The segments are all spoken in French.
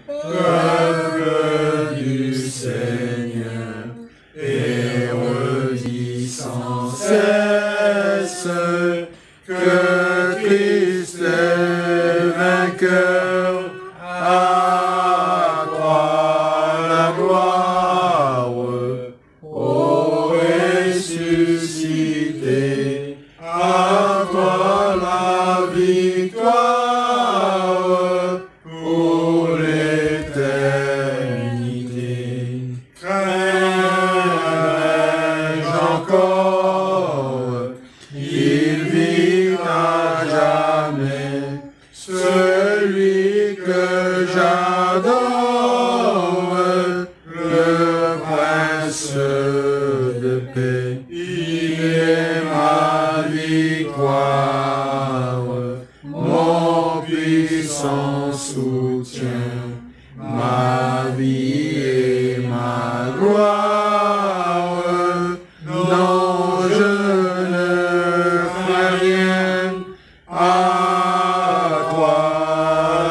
peuple du Seigneur, et redis sans cesse que Christ est vainqueur. À toi la gloire, ô ressuscité, à toi la victoire pour l'éternité. Crains-je encore, il vivra jamais, celui que j'adore, le prince de paix. Il est ma victoire, mon puissant soutien, ma vie et ma gloire. Non, je ne crains rien, à toi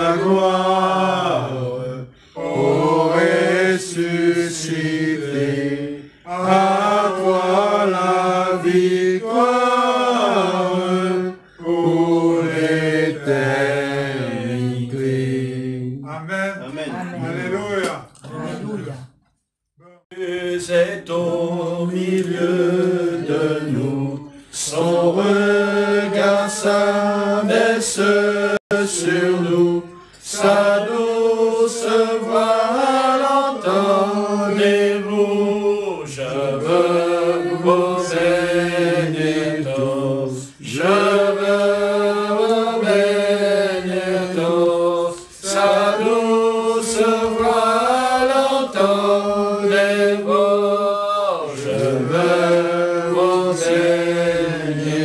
la gloire, ô ressuscité, à toi la victoire pour l'éternité. Amen. Amen. Alléluia. Alléluia. Jésus est au milieu de nous, son regard s'abaisse sur nous, sa douce voix l'entendez-vous. Je veux vos bénir tous, je veux vos bénir tous, sa douce voix l'entendez-vous. Je veux vos bénir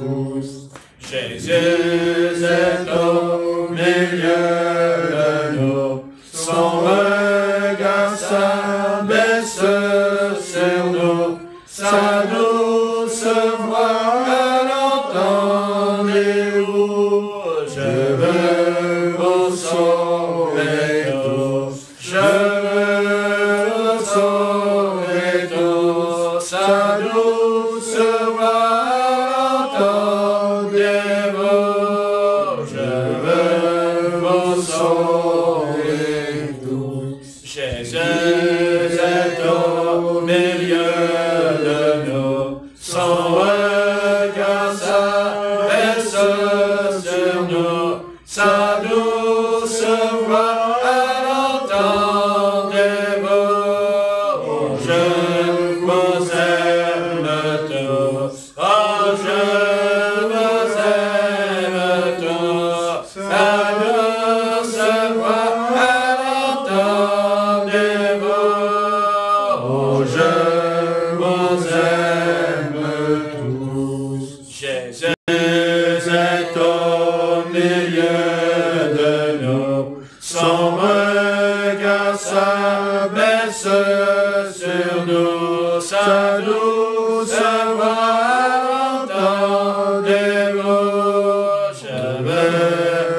tous. Jésus est au milieu de nous, son regard s'abaisse sur nous, sa douce voix l'entendez-vous. Je veux vous sauver tous, je veux vous sauver tous, sa douce voix l'entendez-vous. Je veux vous sauver tous. Jésus est au milieu de nous, son regard s'abaisse sur nous, sa douce voix l'entendez-vous. Je vous aime tous, oh je vous aime tous, sa douce voix l'entendez-vous. Oh je vous aime tous. Jésus est au milieu de nous, son regard s'abaisse sur nous, sa douce voix l'entendez-vous. Je veux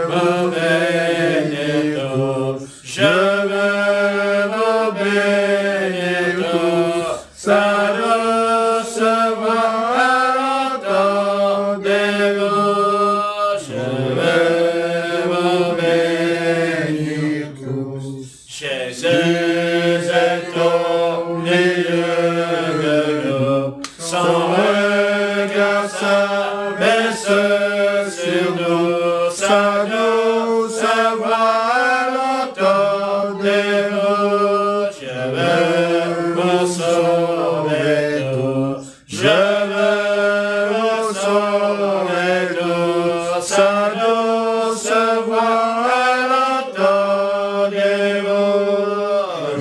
vous bénir tous, je veux vous bénir tous, sa douce voix l'entendez-vous. Je veux vous bénir tous. Jésus est au milieu de nous, son regard s'abaisse sur nous, sa douce voix l'entendez-vous. Je veux vous sauver tous, je veux vous sauver tous, sa douce voix l'entendez-vous.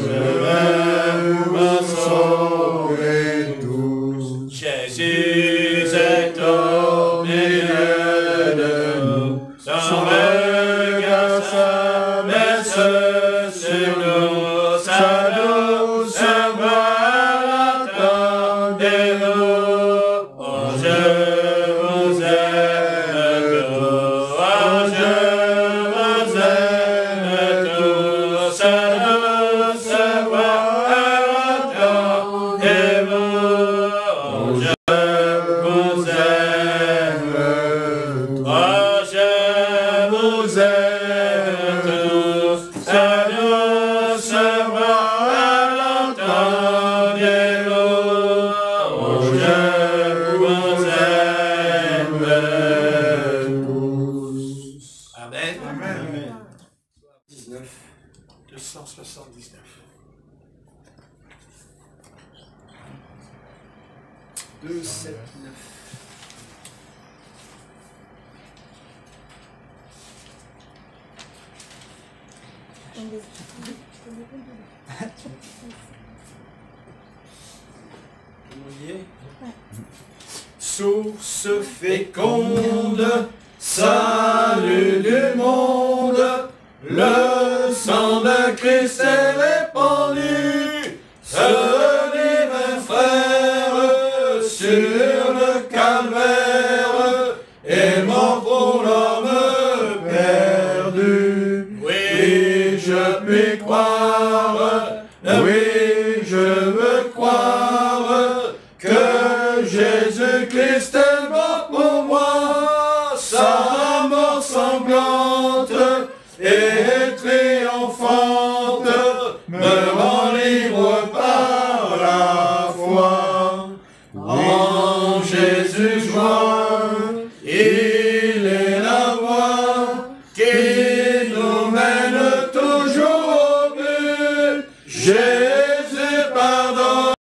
Je veux vous sauver tous. Jésus est au milieu de nous, son regard s'abaisse 279. 279. 279. Source féconde, salut du monde, le sang de Christ est répandu, ce divin frère sur le calvaire est mort pour l'homme perdu. Oui, je puis croire, oui, je veux croire que Jésus-Christ est mort pour moi, sa mort sanglante et triomphante me rend libre par la foi. En Jésus joie, il est la voie qui nous mène toujours au but. Jésus pardonne,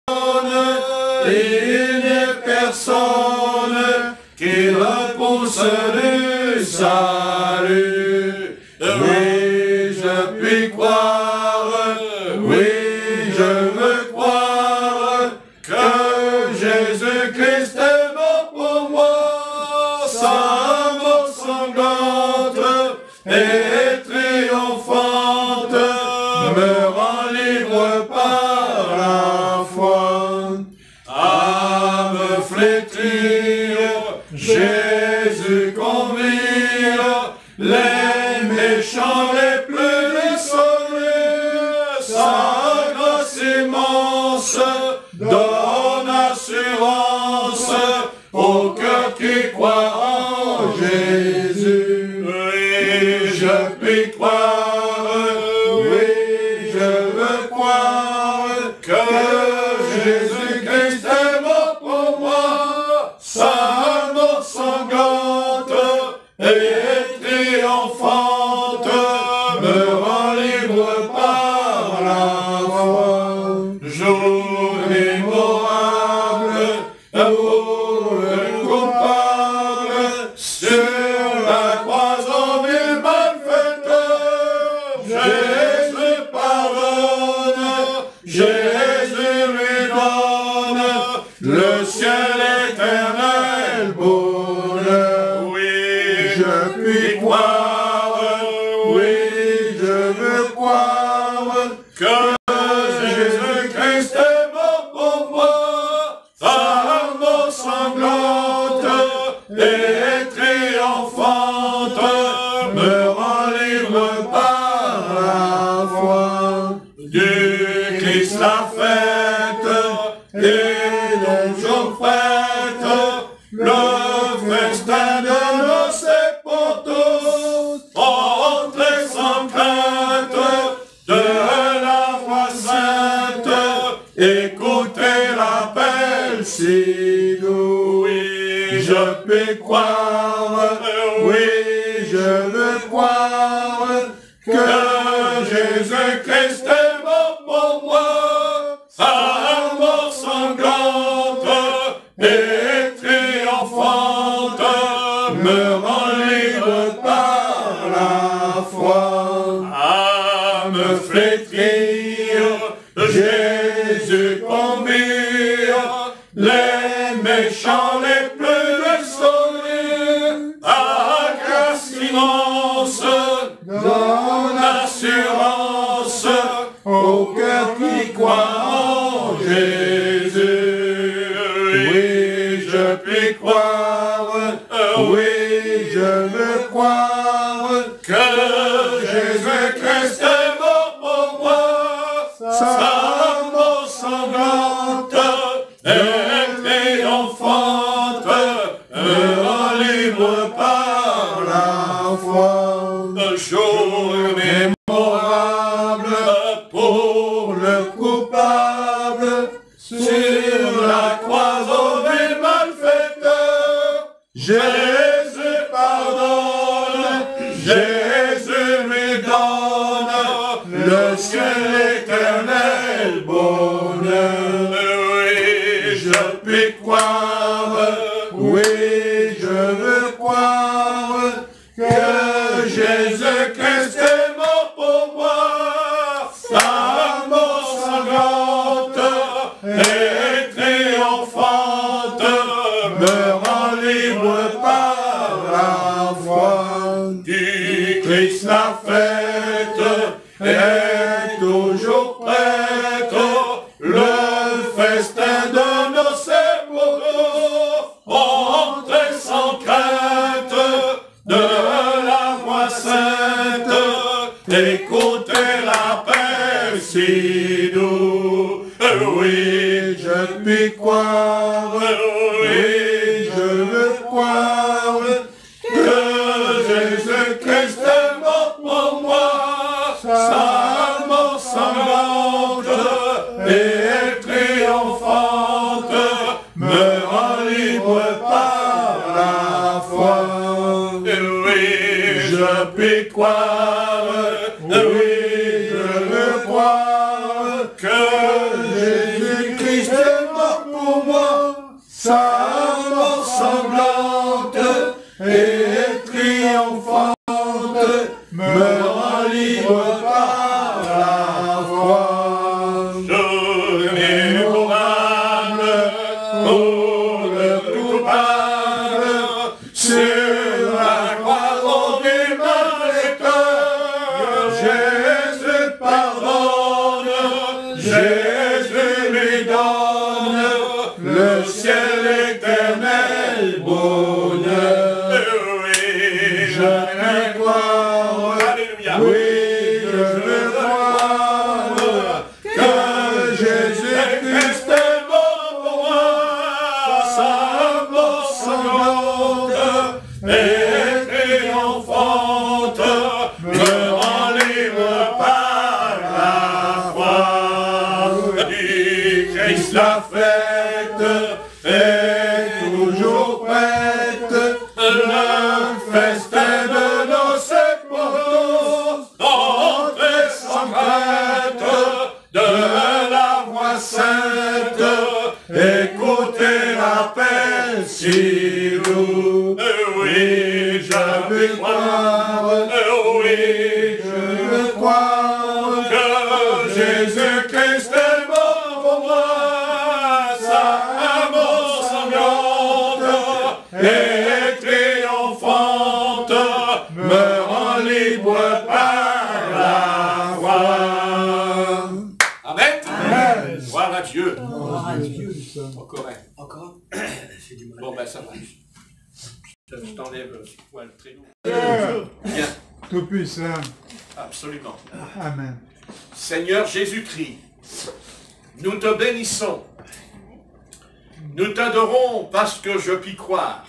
il n'est personne qui repousse du salut. Oui, je puis croire, oui, je veux croire que Jésus-Christ est mort pour moi, sa mort sanglante et triomphante me rend libre par la foi. À me flétrir, Jésus convire les méchants les plus désolés. Sa grâce immense donne assurance au cœur qui croit en Jésus. Oui, je puis croire, oui, je veux croire que Jésus-Christ est mort pour moi, sa mort sanglante et triomphante me rend libre par la foi. Jour mémorable pour le coupable sur la croix en mille malfaiteurs. Jésus pardonne, Jésus lui donne le ciel éternel bonheur. Oui, je puis croire, oui, je veux croire que Jésus-Christ est mort pour moi, sa mort sanglante et triomphante me rend libre par la foi. Du Christ la fête et toujours fête, le festin de noces est pour tous. Entrez sans crainte de la foi sainte, écoutez l'appel si doux. Oui, je peux croire, oui, je veux croire que Jésus-Christ est mort pour moi, sa mort sanglante et triomphante me rend libre par la foi. À me flétrir, Jésus convire les méchants les plus désolés. À grâce immense donne assurance au cœur qui croit en Jésus. Oui, je puis croire, oui, je veux croire que Jésus-Christ est mort pour moi, sa mort sanglante et triomphante me rend libre par la foi. Un jour mémorable pour le ciel éternel bonheur. Oui, je puis croire, oui, je veux croire que Jésus-Christ est mort pour moi. Sa mort sanglante et triomphante me rend libre par la foi. Du Christ la fête est toujours prête, le festin de nos sépulcres, entrez sans crainte de la voix sainte, écoutez l'appel si doux. Oui, je puis croire, oui, je veux croire que Jésus-Christ est mort pour moi. Sa mort sanglante et triomphante me rend libre par la foi. Oui, je puis croire, oui, je veux croire que Jésus-Christ est mort pour moi. Sa mort sanglante et triomphante me rend libre par la foi. Je n'ai pour âme, pour le coupable, sur la croix au malfaiteur. Jésus pardonne, Jésus lui donne le ciel éternel bonheur. Oui, je veux croire, oui, je veux croire que Jésus-Christ est mort pour moi. Sa mort sanglante et triomphante me rend libre par la foi. Du Christ la fête est toujours prête, le festin de nos sépulcres, entrez sans crainte de la voix sainte, écoutez l'appel si doux. Oui, je veux croire, oui, je veux croire que Jésus-Christ est mort pour moi. Sa mort sanglante et triomphante me rend libre par la foi. Amen. Amen. Gloire à Dieu. Gloire à Dieu. Encore un. Encore. C'est du mal. Bon ben ça va. Je t'enlève le poil très lourd. Bien. Tout-Puissant. Absolument. Amen. Seigneur Jésus-Christ, nous te bénissons. Nous t'adorons parce que je puis croire.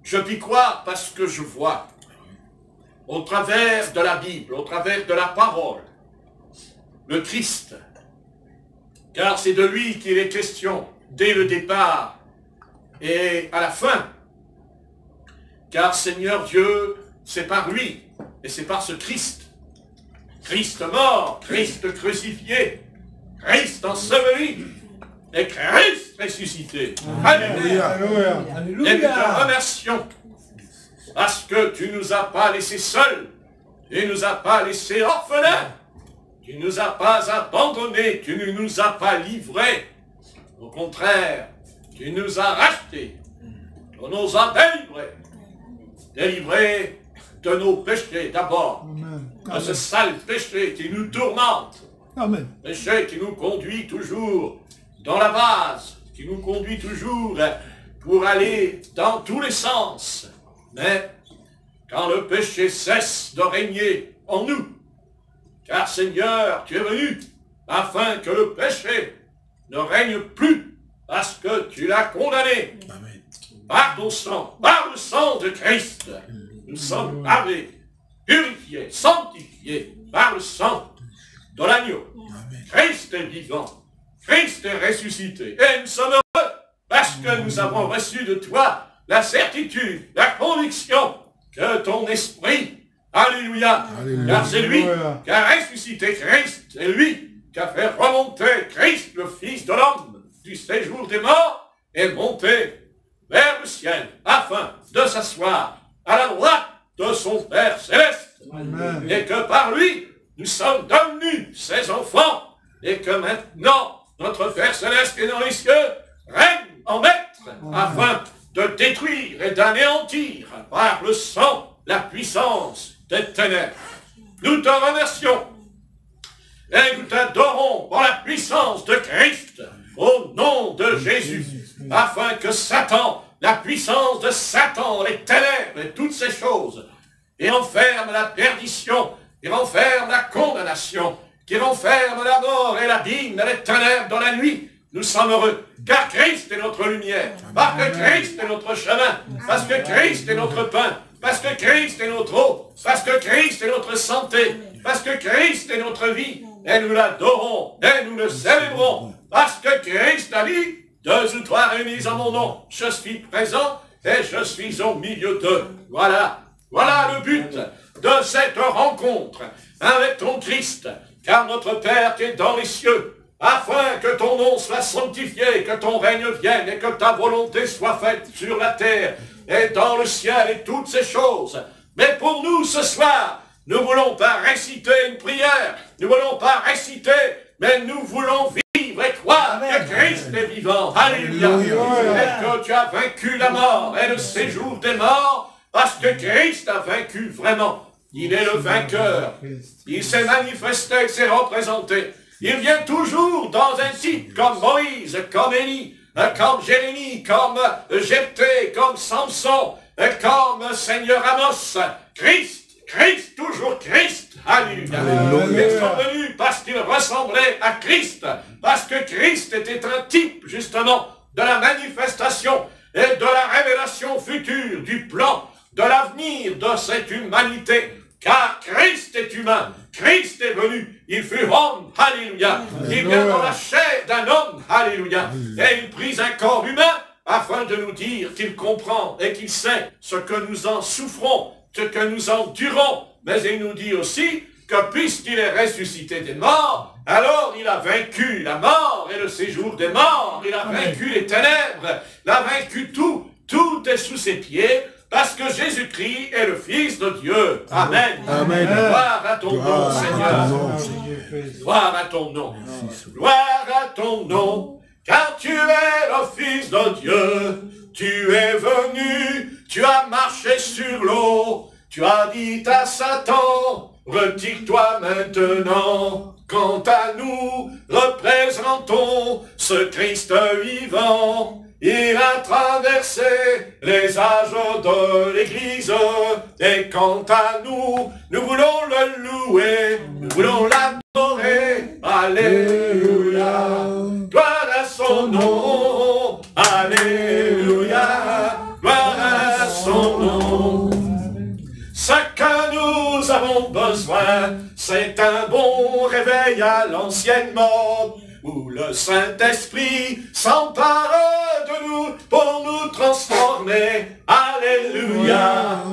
Je puis croire parce que je vois. Au travers de la Bible, au travers de la parole, le Christ. Car c'est de lui qu'il est question dès le départ et à la fin. Car Seigneur Dieu, c'est par lui et c'est par ce Christ. Christ mort, Christ crucifié, Christ enseveli et Christ ressuscité. Alléluia. Et nous te remercions parce que tu ne nous as pas laissés seuls, tu ne nous as pas laissés orphelins, tu ne nous as pas abandonnés, tu ne nous as pas livrés. Au contraire, tu nous as rachetés, tu nous as délivrés de nos péchés d'abord, de ce sale péché qui nous tourmente, péché qui nous conduit toujours dans la base, qui nous conduit toujours pour aller dans tous les sens. Mais quand le péché cesse de régner en nous, car Seigneur, tu es venu afin que le péché ne règne plus, parce que tu l'as condamné. Amen. Par ton sang, par le sang de Christ, nous sommes lavés, purifiés, sanctifiés par le sang de l'agneau. Christ est vivant, Christ est ressuscité, et nous sommes heureux parce que nous avons reçu de toi la certitude, la conviction que ton esprit Alléluia. Alléluia. Car c'est lui Alléluia. qui a ressuscité Christ. C'est lui qui a fait remonter Christ, le Fils de l'homme, du séjour des morts, et monter vers le ciel, afin de s'asseoir à la droite de son Père céleste. Amen. Et que par lui, nous sommes devenus ses enfants, et que maintenant, notre Père céleste qui est dans les cieux règne en maître, afin de détruire et d'anéantir par le sang la puissance des ténèbres. Nous te remercions et nous t'adorons pour la puissance de Christ, au nom de Jésus, afin que Satan, la puissance de Satan, les ténèbres et toutes ces choses, et renferme la perdition, et renferme la condamnation, qui renferme la mort et l'abîme et les ténèbres dans la nuit. Nous sommes heureux, car Christ est notre lumière, parce que Christ est notre chemin, parce que Christ est notre pain, parce que Christ est notre eau, parce que Christ est notre santé, parce que Christ est notre vie, et nous l'adorons, et nous le célébrons, parce que Christ a dit, 2 ou 3 réunis en mon nom, je suis présent, et je suis au milieu d'eux. Voilà, voilà le but de cette rencontre avec ton Christ, car notre Père qui est dans les cieux, afin que ton nom soit sanctifié, que ton règne vienne et que ta volonté soit faite sur la terre et dans le ciel et toutes ces choses. Mais pour nous ce soir, nous ne voulons pas réciter une prière, nous ne voulons pas réciter, mais nous voulons vivre et croire que Christ est vivant. Alléluia. Et que tu as vaincu la mort et le séjour des morts, parce que Christ a vaincu vraiment. Il est le vainqueur. Il s'est manifesté, il s'est représenté. Il vient toujours dans un type comme Moïse, comme Élie, comme Jérémie, comme Jephthé, comme Samson, comme Seigneur Amos. Christ, toujours Christ. Alléluia. Ils sont venus parce qu'ils ressemblaient à Christ, parce que Christ était un type, justement, de la manifestation et de la révélation future, du plan, de l'avenir de cette humanité. Car Christ est humain, Christ est venu, il fut homme, alléluia, il vient dans la chair d'un homme, alléluia, et il prit un corps humain afin de nous dire qu'il comprend et qu'il sait ce que nous en souffrons, ce que nous endurons, mais il nous dit aussi que puisqu'il est ressuscité des morts, alors il a vaincu la mort et le séjour des morts, il a vaincu les ténèbres, il a vaincu tout, tout est sous ses pieds, parce que Jésus-Christ est le Fils de Dieu. Amen. Amen. Gloire à ton nom, Seigneur. Gloire à ton nom. Gloire à ton nom. Car tu es le Fils de Dieu. Tu es venu. Tu as marché sur l'eau. Tu as dit à Satan, retire-toi maintenant. Quant à nous, représentons ce Christ vivant. Il a traversé les âges de l'Église, et quant à nous, nous voulons le louer, nous voulons l'adorer. Alléluia, gloire à son nom. Alléluia, gloire à son nom. Ce que nous avons besoin, c'est un bon réveil à l'ancienne mode, où le Saint-Esprit s'empare de nous pour nous transformer. Alléluia.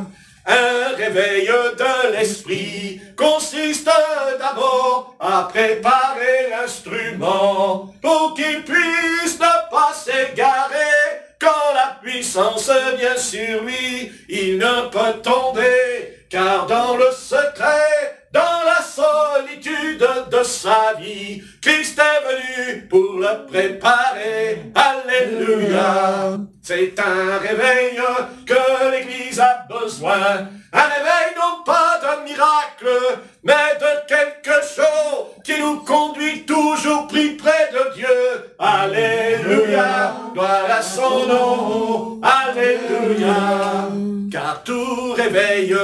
Un réveil de l'esprit consiste d'abord à préparer l'instrument pour qu'il puisse ne pas s'égarer. Quand la puissance vient sur lui, il ne peut tomber, car dans le secret, dans la solitude de sa vie, Christ est venu pour le préparer. Alléluia. C'est un réveil que l'Église a besoin. Un réveil non pas d'un miracle, mais de quelque chose qui nous conduit toujours plus près de Dieu. Alléluia. Gloire à son nom. Alléluia. Car tout réveil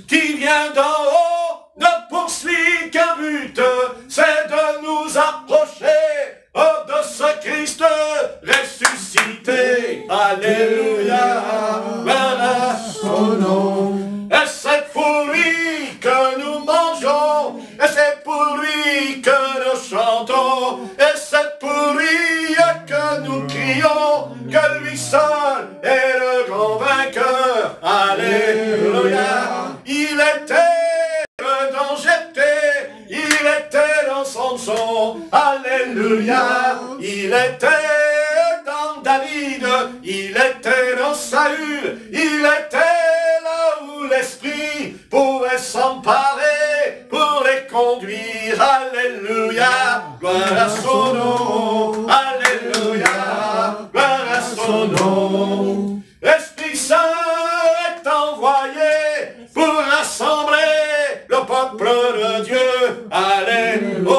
qui vient d'en haut ne poursuit qu'un but, c'est de nous approcher de ce Christ ressuscité. Alléluia, gloire à son nom. Et c'est pour lui que nous mangeons, et c'est pour lui que nous chantons, et c'est pour lui que nous crions, que lui seul est le grand vainqueur. Alléluia, il était Samson, alléluia. Il était dans David, il était dans Saül, il était là où l'Esprit pouvait s'emparer pour les conduire, alléluia. Gloire à son nom, alléluia, gloire à son nom. L'Esprit Saint est envoyé pour rassembler le peuple de Dieu. Alléluia,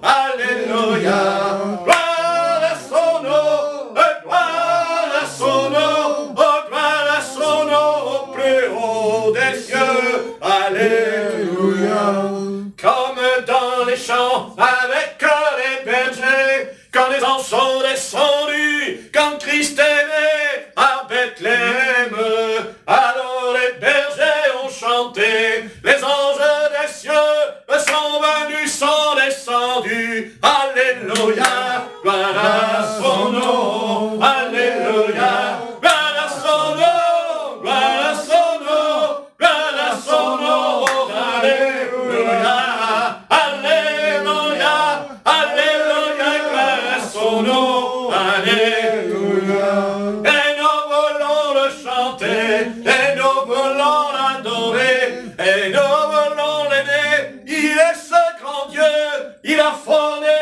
alléluia. Gloire à son nom, gloire à son nom, gloire à son nom au plus haut des cieux. Alléluia. Comme dans les champs avec les bergers, quand les anges sont descendus, quand Christ est né à Bethléem, alors les bergers ont chanté, les anges des cieux sont venus, sont descendus, alléluia, gloire à son nom, alléluia, gloire à son nom, gloire à son nom, gloire à son nom, alléluia, alléluia, alléluia, gloire à son nom, alléluia. Et nous voulons le chanter, et nous voulons l'adorer, et nous voulons l'aimer. Il est ce grand Dieu, il a fondé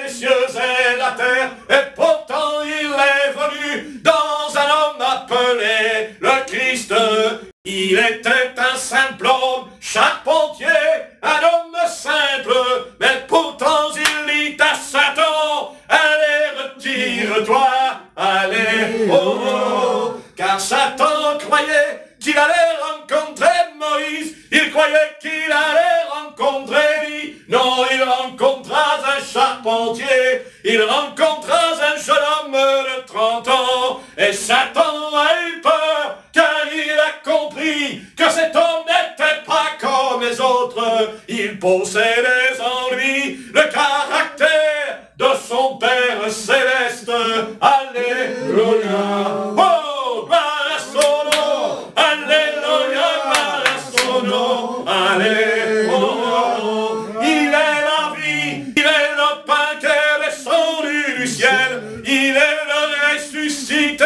les cieux et la terre, et pourtant il est venu dans un homme appelé le Christ. Il était un simple homme, charpentier, un homme simple, mais pourtant il dit à Satan, allez, retire-toi, allez, oh, oh, car Satan croyait qu'il allait rencontrer Moïse, il croyait qu'il allait rencontrer lui. Non, il rencontra un charpentier, il rencontra un jeune homme de 30 ans, et Satan a eu peur, car il a compris que cet homme n'était pas comme les autres. Il possédait en lui le caractère de son Père céleste. Alléluia. Oh, gloire à son nom. Alléluia, gloire à son nom. Alléluia. Il est la vie, il est le pain qui est descendu du ciel. Il est le ressuscité.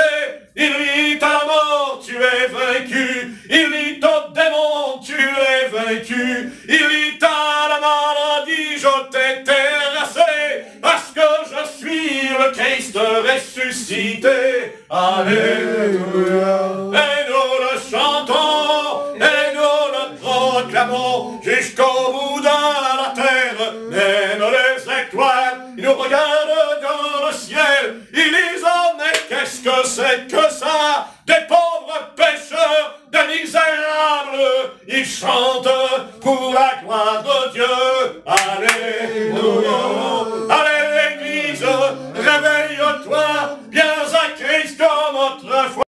Il dit à la mort, tu es vaincu. Il dit au démon, tu es vaincu. Il dit à la maladie, je t'ai terrassé, parce que je suis le Christ ressuscité. Alléluia. Et nous le chantons, et nous le proclamons, jusqu'au bout de la terre. Même les étoiles, ils nous regardent dans le ciel. Ils disent, oh, mais qu'est-ce que c'est que ça? Des pauvres pécheurs, des misérables, ils chantent pour la gloire de Dieu. Alléluia. Allez l'église, réveille-toi, viens à Christ comme autrefois.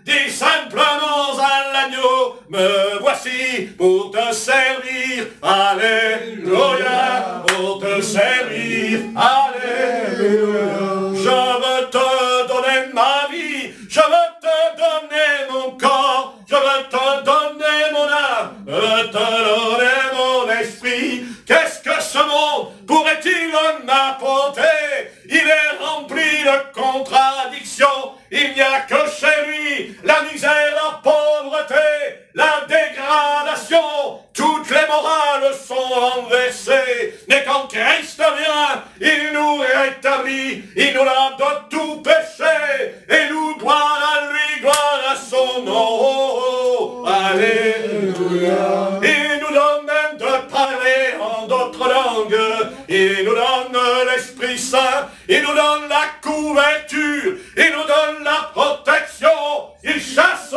Dis simplement à l'agneau, me voici pour te servir. Alléluia, pour te servir. Alléluia. Je veux te donner ma vie, je veux te donner mon corps, je veux te donner mon âme, je veux te donner mon esprit. Qu'est-ce que ce monde pourrait-il m'apporter? Il est rempli de contradictions. Il n'y a que chez lui la misère, la pauvreté, la dégradation. Toutes les morales sont renversées. Mais quand Christ vient, il nous rétablit, il nous lave de tout péché. Et nous, gloire à lui, gloire à son nom. Alléluia. Il nous donne même de parler en d'autres langues. Il nous donne l'Esprit Saint. Il nous donne la couverture. Il nous donne la protection. Il chasse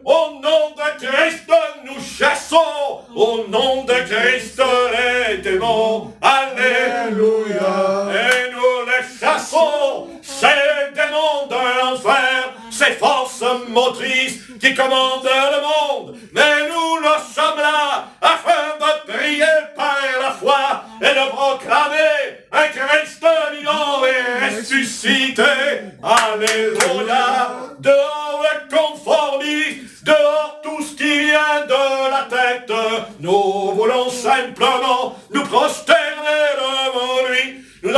au nom de Christ. Nous chassons au nom de Christ les démons. Alléluia. Et nous les chassons, ces démons de l'enfer, ces forces motrices qui commandent le monde. Mais nous sommes là afin de prier par la foi et de proclamer un Christ vivant et ressuscité. Alléluia. Dehors le conformisme, dehors tout ce qui vient de la tête. Nous voulons simplement nous prosterner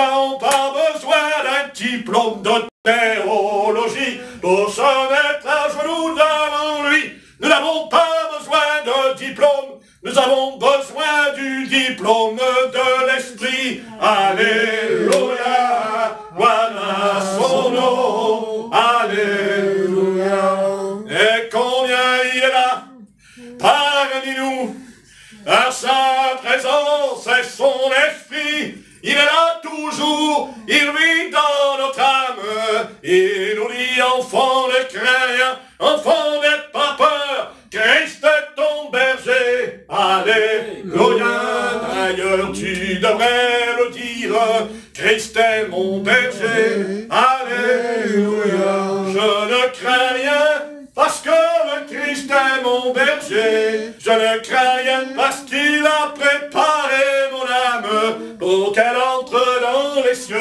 n'avons pas besoin d'un diplôme de théologie pour se mettre à genoux devant lui. Nous n'avons pas besoin de diplôme, nous avons besoin du diplôme de l'Esprit. Alléluia, voilà son nom. Alléluia. Et combien il est là, parmi nous, à sa présence et son esprit, il est là toujours, il vit dans notre âme, il nous dit, enfant, ne crains rien, enfant, n'aie pas peur, Christ est ton berger. Alléluia. D'ailleurs, tu devrais le dire, Christ est mon berger. Alléluia. Je ne crains rien, parce que le Christ est mon berger. Je ne crains rien parce qu'il a préparé mon âme pour qu'elle entre dans les cieux.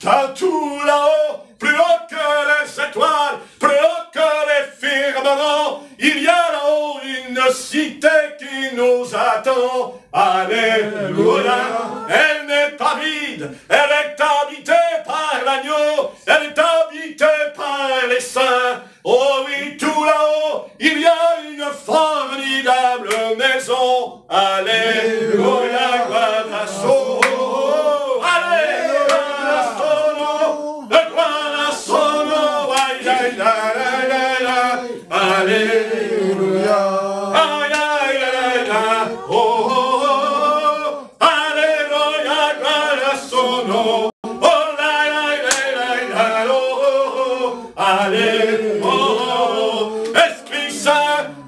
Car tout là-haut, plus haut que les étoiles, plus haut que les firmaments, il y a là-haut une cité qui nous attend. Alléluia. Elle n'est pas vide, elle est habitée par l'agneau, elle est habitée par les saints. Oh oui, tout là-haut, il y a une formidable maison. Alléluia, gloire à son nom. Alléluia, son nom. Gloire à son nom. Aïe, aïe, aïe, aïe, aïe. Alléluia. Aïe, aïe, aïe, aïe. Oh, oh, oh. Alléluia, gloire à son nom. Oh, aïe, aïe, aïe, aïe, aïe. Oh, oh, oh. Alléluia.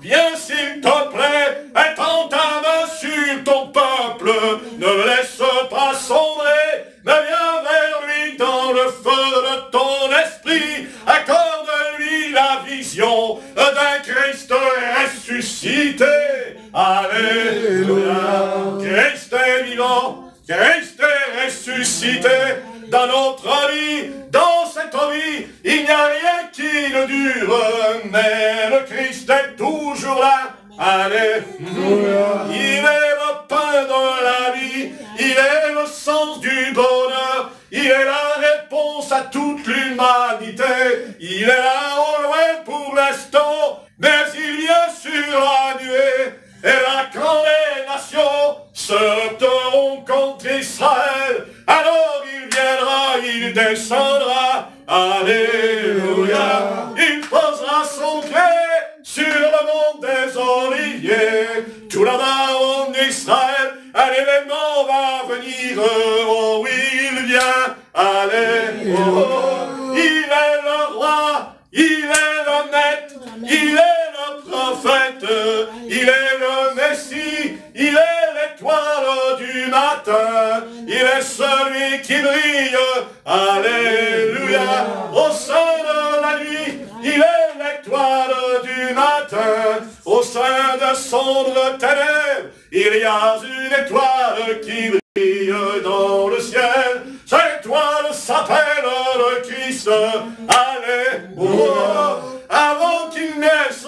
Viens s'il te plaît, étends ta main sur ton peuple, ne le laisse pas sombrer, mais viens vers lui dans le feu de ton esprit, accorde-lui la vision d'un Christ ressuscité. Alléluia. Christ est vivant, Christ est ressuscité dans notre vie, dans cette vie, il n'y a rien qui ne dure, mais le Christ est toujours là. Alléluia. Il est le pain de la vie, il est le sens du bonheur, il est la réponse à toute l'humanité, il est là au loin pour l'instant, mais il vient sur la nuée. Et là, quand les nations se heurteront contre Israël, alors il viendra, il descendra. Alléluia. Il posera son pied sur le mont des Oliviers. Tout là-bas en Israël, un événement va venir. Oh oui, il vient. Alléluia. Il est le roi, il est le maître, il est le prophète, il est le Messie, il est l'étoile du matin, il est celui qui brille. Alléluia. Au sein de la nuit, il est l'étoile du matin, au sein de sombres ténèbres, il y a une étoile qui brille dans le ciel. Cette étoile s'appelle le Christ. Alléluia. Avant qu'il naisse,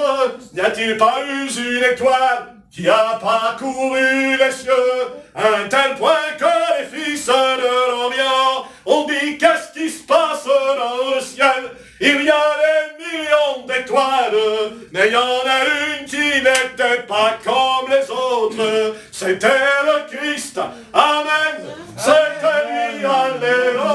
n'y a-t-il pas eu une étoile qui a parcouru les cieux, un tel point que les fils de l'Orient ont dit qu'est-ce qui se passe dans le ciel? Il y a des millions d'étoiles, mais il y en a une qui n'était pas comme les autres. C'était le Christ. Amen. C'était lui. Alléluia.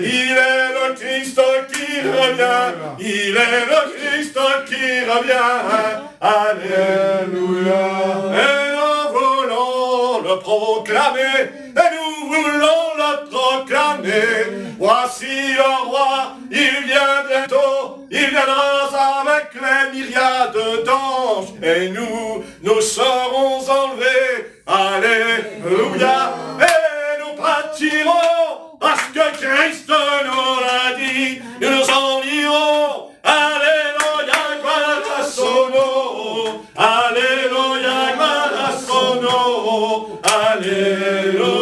Il est le Christ qui revient. Il est le Christ qui revient. Alléluia. Et nous voulons le proclamer. Et nous voulons le proclamer. Voici le roi, il vient bientôt, il viendra avec les myriades d'anges, et nous serons enlevés. Alléluia. Et nous partirons, parce que Christ nous l'a dit, nous nous en irons. Alléluia, gloire à son nom. Alléluia, gloire à son nom. Alléluia.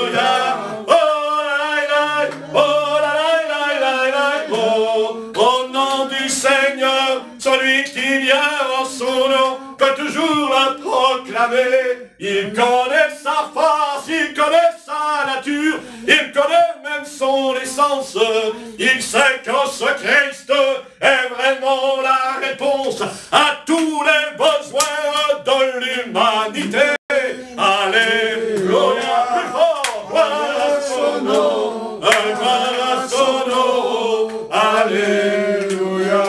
Celui qui vient en son nom peut toujours le proclamer. Il connaît sa face, il connaît sa nature, il connaît même son essence. Il sait que ce Christ est vraiment la réponse à tous les besoins de l'humanité. Alléluia, plus fort, gloire à son nom, gloire à son nom, alléluia,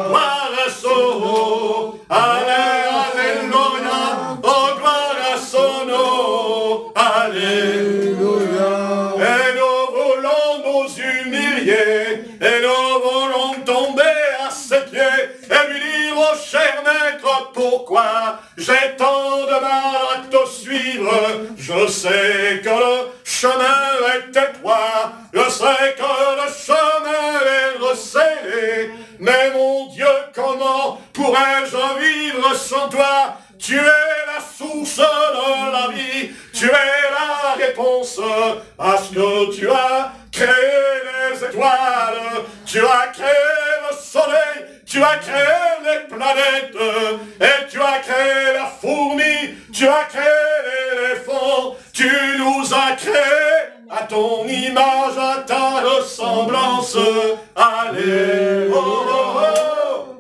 gloire à son nom, alléluia, oh gloire à son nom, alléluia. Et nous voulons nous humilier, et nous voulons tomber à ses pieds, et lui dire, oh cher maître, pourquoi j'ai tant de mal à te suivre? Je sais que le chemin est étroit, je sais que le chemin est resserré, mais mon Dieu, comment pourrais-je vivre sans toi? Tu es la source de la vie, tu es la réponse à ce que tu as créé les étoiles, tu as créé le soleil, tu as créé les planètes, et tu as créé la fourmi, tu as créé l'éléphant, tu nous as créés à ton image, à ta ressemblance. Alléluia,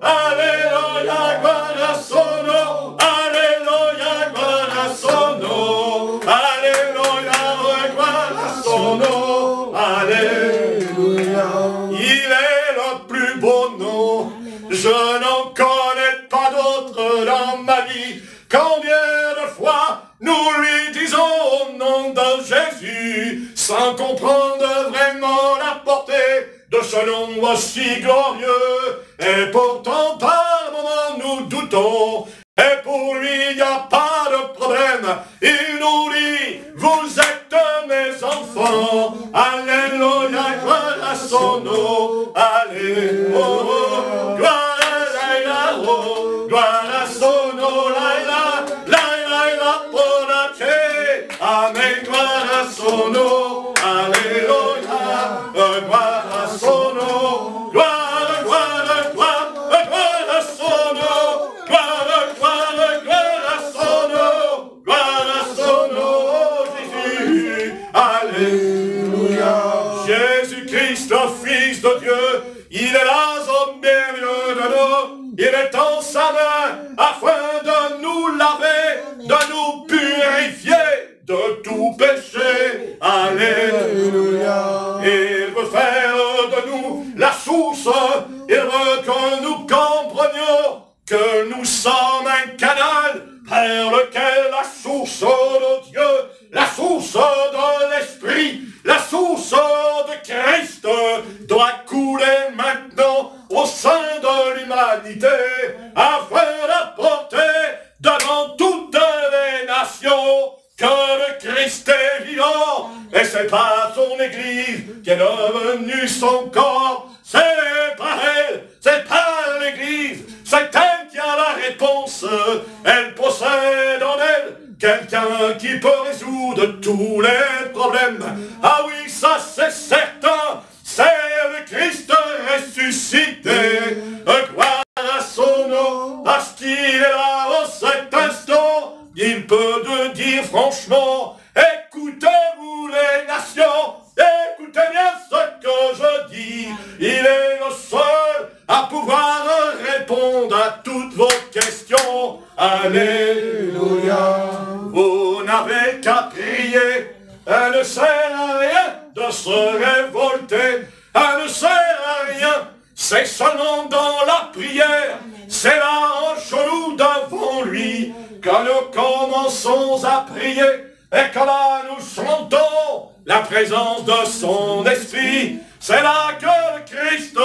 alléluia, gloire à son nom, alléluia, gloire à son nom, alléluia, gloire à son nom, alléluia. Il est le plus beau nom, je n'en connais pas d'autre dans ma vie. Combien de fois nous lui disons au nom de Jésus, sans comprendre vraiment la portée de ce nom aussi glorieux. Et pourtant par moments nous doutons, et pour lui il n'y a pas de problème. Il nous dit, vous êtes mes enfants, alléluia, gloire à son nom, alléluia, gloire à son nom, amen, gloire à son nom, alléluia, gloire à son nom, gloire à son nom, gloire à son nom, gloire à son nom, Jésus, alléluia. Jésus-Christ, le Fils de Dieu, il est là au milieu de nous, il est en sa main afin de nous laver, de nous purifier de tout péché, alléluia. Il veut faire de nous la source, il veut que nous comprenions que nous sommes un canal vers lequel la source de Dieu, la source de l'Esprit, la source de Christ doit couler maintenant au sein de l'humanité, afin d'apporter devant toutes les nations que le Christ est vivant, et c'est pas son Église qui est devenue son corps, c'est pas elle, c'est pas l'Église, c'est elle qui a la réponse, elle possède en elle quelqu'un qui peut résoudre tous les problèmes. Ah oui, ça c'est certain, c'est le Christ ressuscité, gloire à son nom, parce qu'il est là en cet instant. Il peut te dire franchement, écoutez-vous les nations, écoutez bien ce que je dis. Il est le seul à pouvoir répondre à toutes vos questions. Alléluia. Vous n'avez qu'à prier, elle ne sert à rien de se révolter, elle ne sert à rien. C'est seulement dans la prière, c'est là en genoux devant lui, que nous commençons à prier, et que là nous sentons la présence de son esprit. C'est là que le Christ,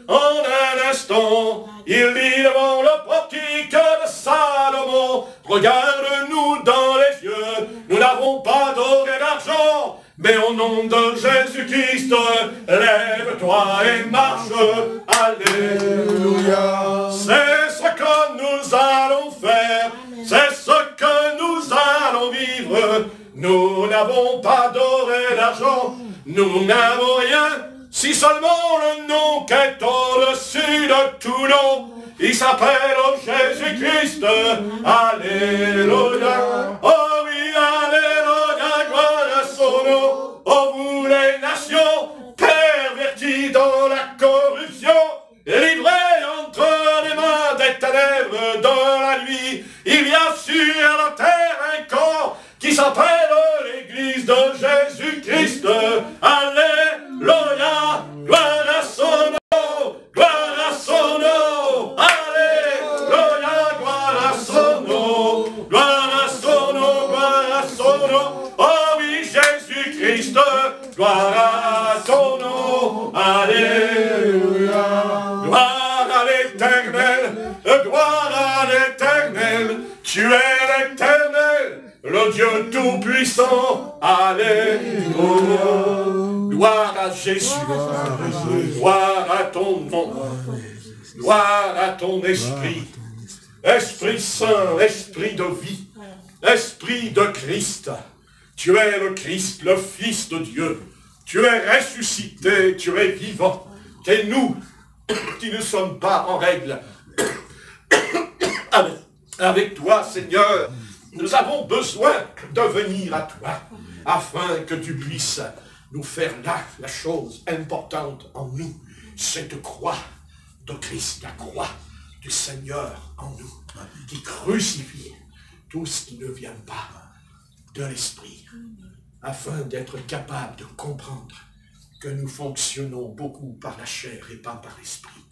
en un instant, il dit devant le portique de Salomon, regarde-nous dans les yeux, nous n'avons pas d'or et d'argent, mais au nom de Jésus-Christ, lève-toi et marche. Alléluia. C'est ce que nous allons faire, c'est ce que nous allons vivre. Nous n'avons pas d'or et d'argent, nous n'avons rien, si seulement le nom qui est au-dessus de tout nom. Il s'appelle Jésus-Christ. Alléluia. Oh oui, alléluia, gloire à son nom. Oh vous les nations, de Jésus-Christ. Alléluia, gloire à son nom, gloire à son nom. Alléluia, gloire à son nom, gloire à son nom, gloire à son nom. Oh oui, Jésus-Christ, gloire à son nom. Alléluia, gloire à l'éternel, gloire à l'éternel. Tu es l'éternel, le Dieu tout-puissant. Alléluia. Gloire à Jésus. Gloire à ton nom. Gloire à ton esprit. Esprit Saint, esprit de vie. Esprit de Christ. Tu es le Christ, le Fils de Dieu. Tu es ressuscité, tu es vivant. Et nous, qui ne sommes pas en règle avec toi, Seigneur, nous avons besoin de venir à toi, afin que tu puisses nous faire là la chose importante en nous, cette croix de Christ, la croix du Seigneur en nous, qui crucifie tout ce qui ne vient pas de l'Esprit, afin d'être capable de comprendre que nous fonctionnons beaucoup par la chair et pas par l'Esprit.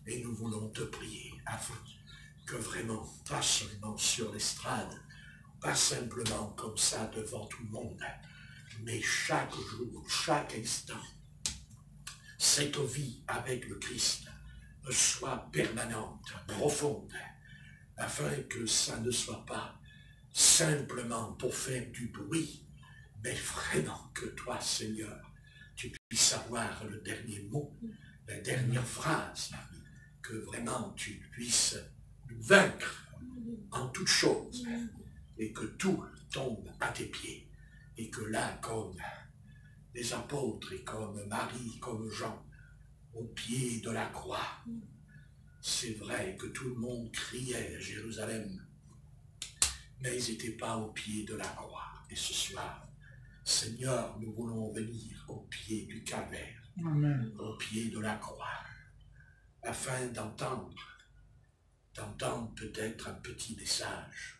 Et nous voulons te prier afin que vraiment, pas seulement sur l'estrade, pas simplement comme ça devant tout le monde, mais chaque jour, chaque instant, cette vie avec le Christ soit permanente, profonde, afin que ça ne soit pas simplement pour faire du bruit, mais vraiment que toi, Seigneur, tu puisses avoir le dernier mot, la dernière phrase, que vraiment tu puisses nous vaincre en toutes choses, et que tout tombe à tes pieds, et que là, comme les apôtres, et comme Marie, comme Jean, au pied de la croix, c'est vrai que tout le monde criait à Jérusalem, mais ils n'étaient pas au pied de la croix. Et ce soir, Seigneur, nous voulons venir au pied du calvaire, Amen. au pied de la croix, afin d'entendre peut-être un petit message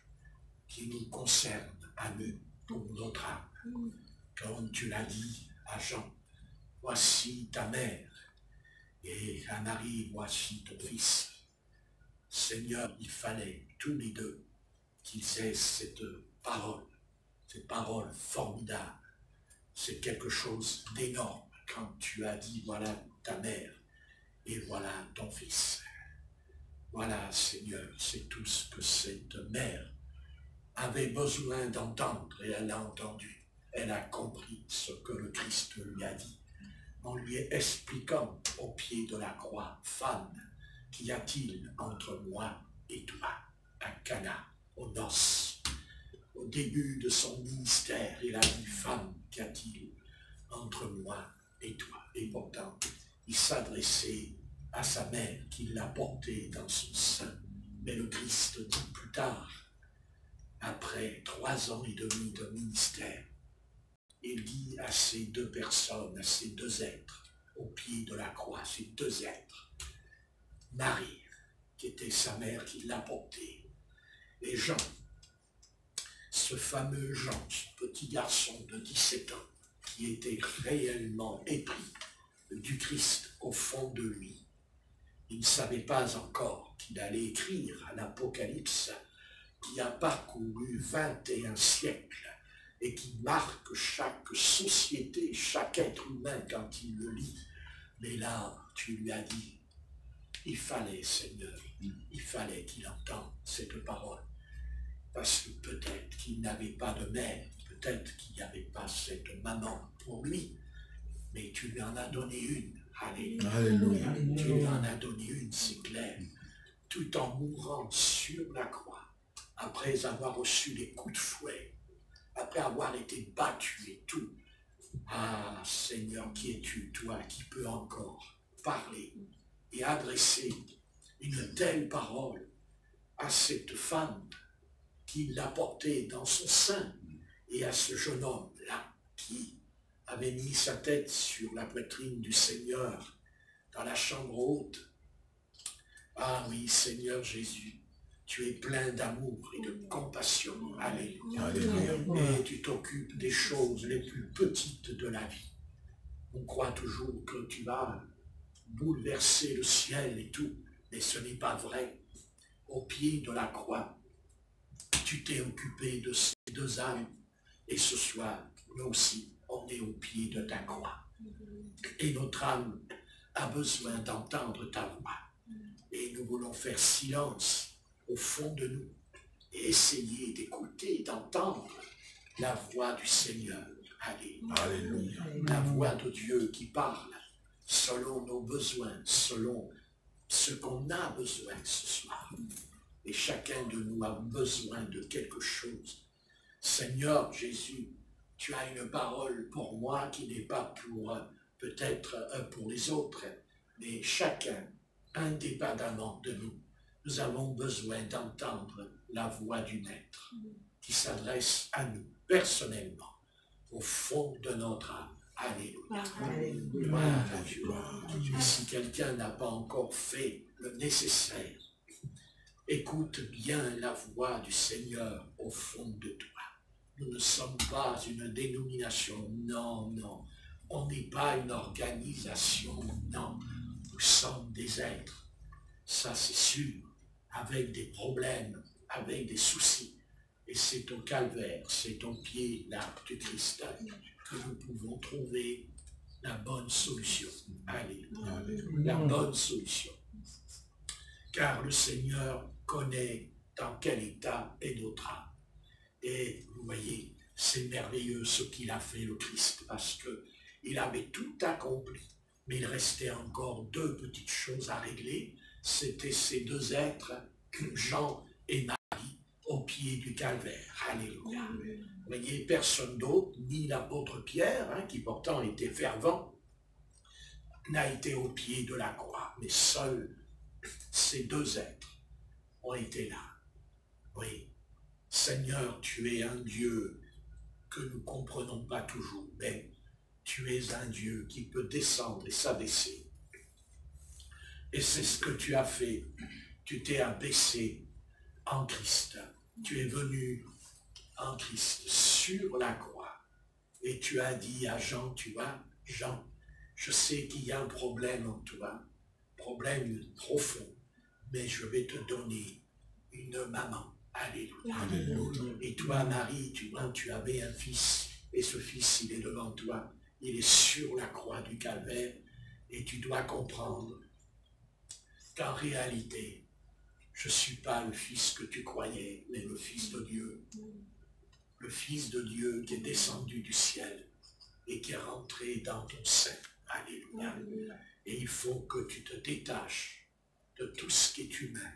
qui nous concerne à nous, pour notre âme. Comme tu l'as dit à Jean, voici ta mère, et à Marie, voici ton fils. Seigneur, il fallait tous les deux qu'ils aient cette parole formidable. C'est quelque chose d'énorme quand tu as dit, voilà ta mère et voilà ton fils. Voilà, Seigneur, c'est tout ce que cette mère avait besoin d'entendre, et elle a entendu. Elle a compris ce que le Christ lui a dit, en lui expliquant au pied de la croix, femme, qu'y a-t-il entre moi et toi, à Cana, aux noces? Au début de son ministère, il a dit, femme, qu'y a-t-il entre moi et toi? Et pourtant, il s'adressait à sa mère qui l'a porté dans son sein. Mais le Christ dit plus tard, après 3 ans et demi de ministère, il dit à ces 2 personnes, à ces 2 êtres, au pied de la croix, ces 2 êtres, Marie, qui était sa mère qui l'a porté, et Jean, ce fameux Jean, ce petit garçon de 17 ans, qui était réellement épris du Christ au fond de lui. Il ne savait pas encore qu'il allait écrire à l'Apocalypse, qui a parcouru 21 siècles et qui marque chaque société, chaque être humain quand il le lit. Mais là, tu lui as dit, il fallait, Seigneur, il fallait qu'il entende cette parole. Parce que peut-être qu'il n'avait pas de mère, peut-être qu'il n'y avait pas cette maman pour lui, mais tu lui en as donné une. Alléluia. Tu lui en as donné une, c'est clair. Tout en mourant sur la croix, après avoir reçu les coups de fouet, après avoir été battu et tout. Ah, Seigneur, qui es-tu, toi, qui peux encore parler et adresser une telle parole à cette femme qui l'a portée dans son sein, et à ce jeune homme-là qui avait mis sa tête sur la poitrine du Seigneur dans la chambre haute. Ah oui, Seigneur Jésus, Tu es plein d'amour et de compassion. Alléluia. Alléluia. Et tu t'occupes des choses les plus petites de la vie. On croit toujours que tu vas bouleverser le ciel et tout, mais ce n'est pas vrai. Au pied de la croix, tu t'es occupé de ces deux âmes, et ce soir, nous aussi, on est au pied de ta croix. Et notre âme a besoin d'entendre ta voix. Et nous voulons faire silence au fond de nous et essayer d'écouter, d'entendre la voix du Seigneur. Alléluia. La voix de Dieu qui parle selon nos besoins, selon ce qu'on a besoin ce soir. Et chacun de nous a besoin de quelque chose. Seigneur Jésus, tu as une parole pour moi qui n'est pas pour peut-être pour les autres, mais chacun, indépendamment de nous, nous avons besoin d'entendre la voix du Maître qui s'adresse à nous personnellement, au fond de notre âme. Alléluia. Et si quelqu'un n'a pas encore fait le nécessaire, écoute bien la voix du Seigneur au fond de toi. Nous ne sommes pas une dénomination, non, non. On n'est pas une organisation, non. Nous sommes des êtres, ça c'est sûr, avec des problèmes, avec des soucis. Et c'est au calvaire, c'est au pied l'arc du Christ que nous pouvons trouver la bonne solution. Alléluia. La bonne solution. Car le Seigneur connaît dans quel état est notre âme. Et vous voyez, c'est merveilleux ce qu'il a fait le Christ, parce qu'il avait tout accompli. Mais il restait encore deux petites choses à régler. C'était ces deux êtres, Jean et Marie, au pied du calvaire. Alléluia. Vous voyez, personne d'autre, ni l'apôtre Pierre, qui pourtant était fervent, n'a été au pied de la croix. Mais seuls ces deux êtres ont été là. Oui. Seigneur, tu es un Dieu que nous ne comprenons pas toujours, mais tu es un Dieu qui peut descendre et s'abaisser. Et c'est ce que tu as fait. Tu t'es abaissé en Christ. Tu es venu en Christ sur la croix. Et tu as dit à Jean, tu vois, Jean, je sais qu'il y a un problème en toi, problème profond, mais je vais te donner une maman. Alléluia. Alléluia. Et toi, Marie, tu vois, tu avais un fils, et ce fils, il est devant toi. Il est sur la croix du calvaire, et tu dois comprendre qu'en réalité, je ne suis pas le fils que tu croyais, mais le fils de Dieu. Le fils de Dieu qui est descendu du ciel et qui est rentré dans ton sein. Alléluia. Et il faut que tu te détaches de tout ce qui est humain,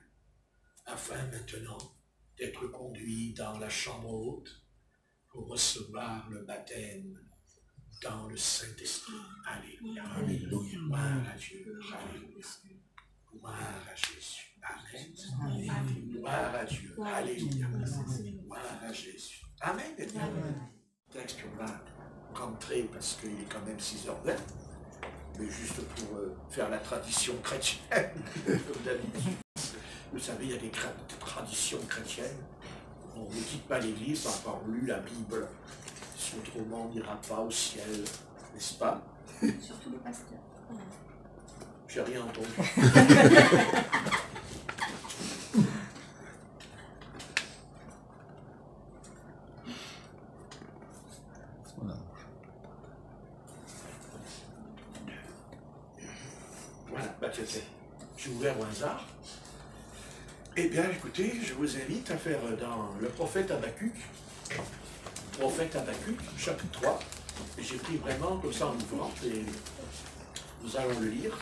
afin maintenant d'être conduit dans la chambre haute pour recevoir le baptême dans le Saint-Esprit. Alléluia. Alléluia. Gloire à Dieu. Alléluia. Gloire à Jésus. Amen. Amen. Gloire à Dieu. Alléluia. Gloire à Jésus. Amen. Amen. Texte, on va rentrer parce qu'il est quand même 6h20, mais juste pour faire la tradition chrétienne, comme d'habitude. Vous savez, il y a des traditions chrétiennes. On ne quitte pas l'église sans avoir lu la Bible. Si autrement, on n'ira pas au ciel, n'est-ce pas? Surtout les pasteurs. J'ai rien entendu. Voilà, bah j'ai ouvert au hasard. Eh bien, écoutez, je vous invite à faire dans le prophète Habakkuk, chapitre 3. Et j'ai pris vraiment comme ça en ouvrant, et nous allons le lire.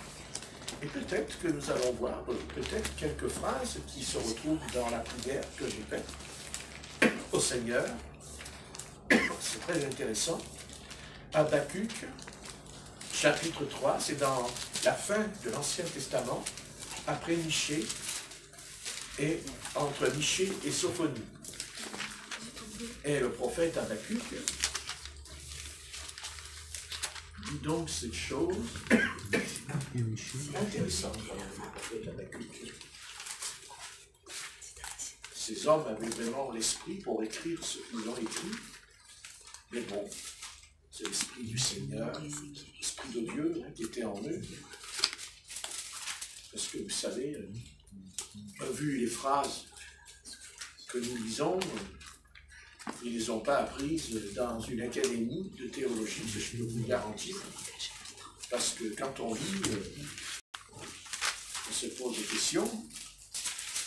Et peut-être que nous allons voir peut-être quelques phrases qui se retrouvent dans la prière que j'ai faite au Seigneur. C'est très intéressant. Habakkuk, chapitre 3, c'est dans la fin de l'Ancien Testament, après Michée, et entre Michée et Sophonie. Et le prophète Habakkuk dit donc cette chose intéressante dans le prophète Habakkuk. ces hommes avaient vraiment l'esprit pour écrire ce qu'ils ont écrit. Mais bon, c'est l'esprit du Seigneur, l'esprit de Dieu qui était en eux. Parce que vous savez, vu les phrases que nous lisons, ils ne les ont pas apprises dans une académie de théologie, que je peux vous garantir. Parce que quand on lit, on se pose des questions,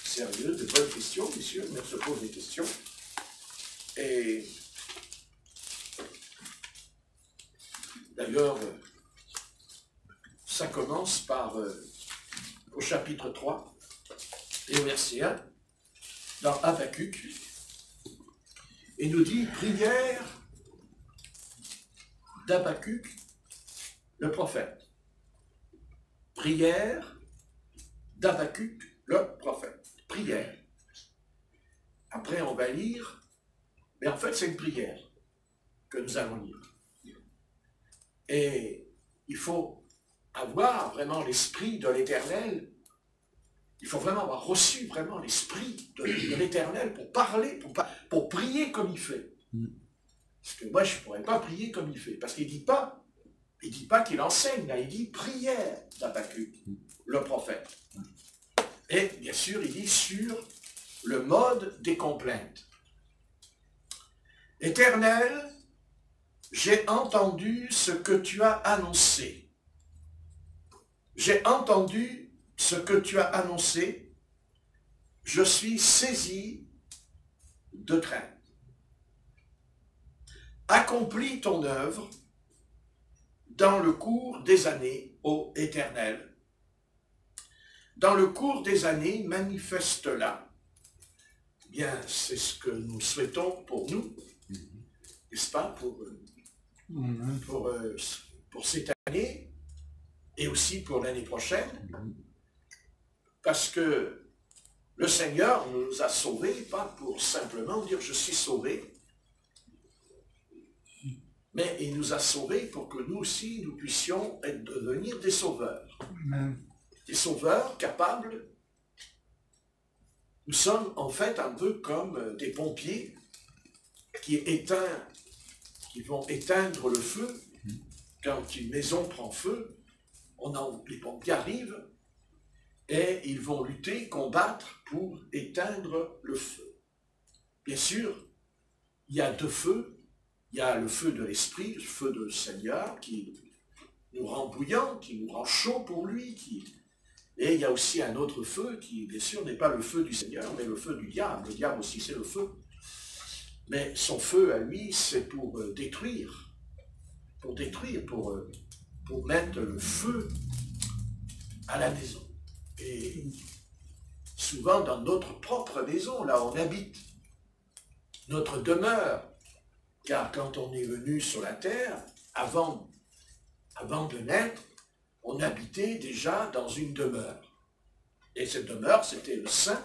sérieuses, de bonnes questions, bien sûr, mais on se pose des questions. Et d'ailleurs, ça commence par, au chapitre 3, et au verset 1, dans Habakkuk, et nous dit « Prière d'Habakkuk, le prophète. » Prière d'Habakkuk, le prophète. Prière. Après, on va lire, mais en fait, c'est une prière que nous allons lire. Et il faut avoir vraiment l'esprit de l'Éternel. Il faut vraiment avoir reçu vraiment l'esprit de l'Éternel pour parler, pour prier comme il fait. Parce que moi, je ne pourrais pas prier comme il fait. Parce qu'il ne dit pas qu'il enseigne, là, il dit prière d'Habakkuk, le prophète. Et bien sûr, il dit sur le mode des complaintes. Éternel, j'ai entendu ce que tu as annoncé. J'ai entendu ce que tu as annoncé. Je suis saisi de crainte. Accomplis ton œuvre dans le cours des années, ô Éternel. Dans le cours des années, manifeste-la. Bien, c'est ce que nous souhaitons pour nous, n'est-ce pas, pour cette année et aussi pour l'année prochaine, parce que le Seigneur nous a sauvés, pas pour simplement dire « je suis sauvé », mais il nous a sauvés pour que nous aussi, nous puissions devenir des sauveurs. Des sauveurs capables. Nous sommes en fait un peu comme des pompiers qui vont éteindre le feu. Quand une maison prend feu, les pompiers arrivent et ils vont lutter, combattre pour éteindre le feu. Bien sûr, il y a deux feux. Il y a le feu de l'esprit, le feu de Seigneur qui nous rend bouillants, qui nous rend chaud pour lui. Et il y a aussi un autre feu qui, bien sûr, n'est pas le feu du Seigneur, mais le feu du diable. Le diable aussi, c'est le feu. Mais son feu à lui, c'est pour détruire, pour mettre le feu à la maison. Et souvent dans notre propre maison, là où on habite, notre demeure, car quand on est venu sur la terre, avant de naître, on habitait déjà dans une demeure. Et cette demeure, c'était le sein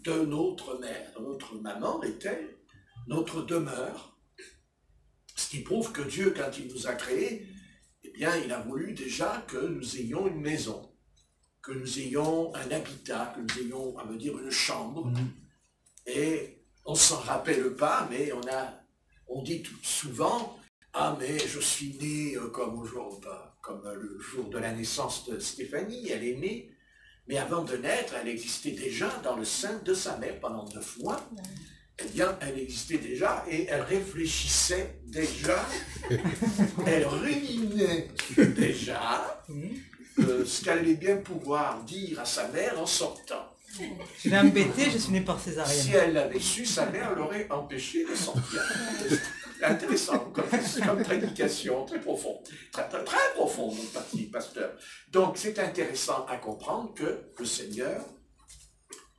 de notre mère. Notre maman était notre demeure. Ce qui prouve que Dieu, quand il nous a créés, eh bien, il a voulu déjà que nous ayons une maison, que nous ayons un habitat, que nous ayons, à me dire, une chambre. Et on ne s'en rappelle pas, mais on dit tout souvent, « Ah, mais je suis né comme le jour de la naissance de Stéphanie, elle est née. » Mais avant de naître, elle existait déjà dans le sein de sa mère pendant 9 mois. Eh bien, elle existait déjà et elle réfléchissait déjà, elle ruminait déjà ce qu'elle allait bien pouvoir dire à sa mère en sortant. Je l'ai embêtée, je suis née par césarienne. Si elle l'avait su, sa mère l'aurait empêchée de sortir. Intéressant comme prédication, très profonde. Très profonde, mon petit pasteur. Donc, c'est intéressant à comprendre que le Seigneur,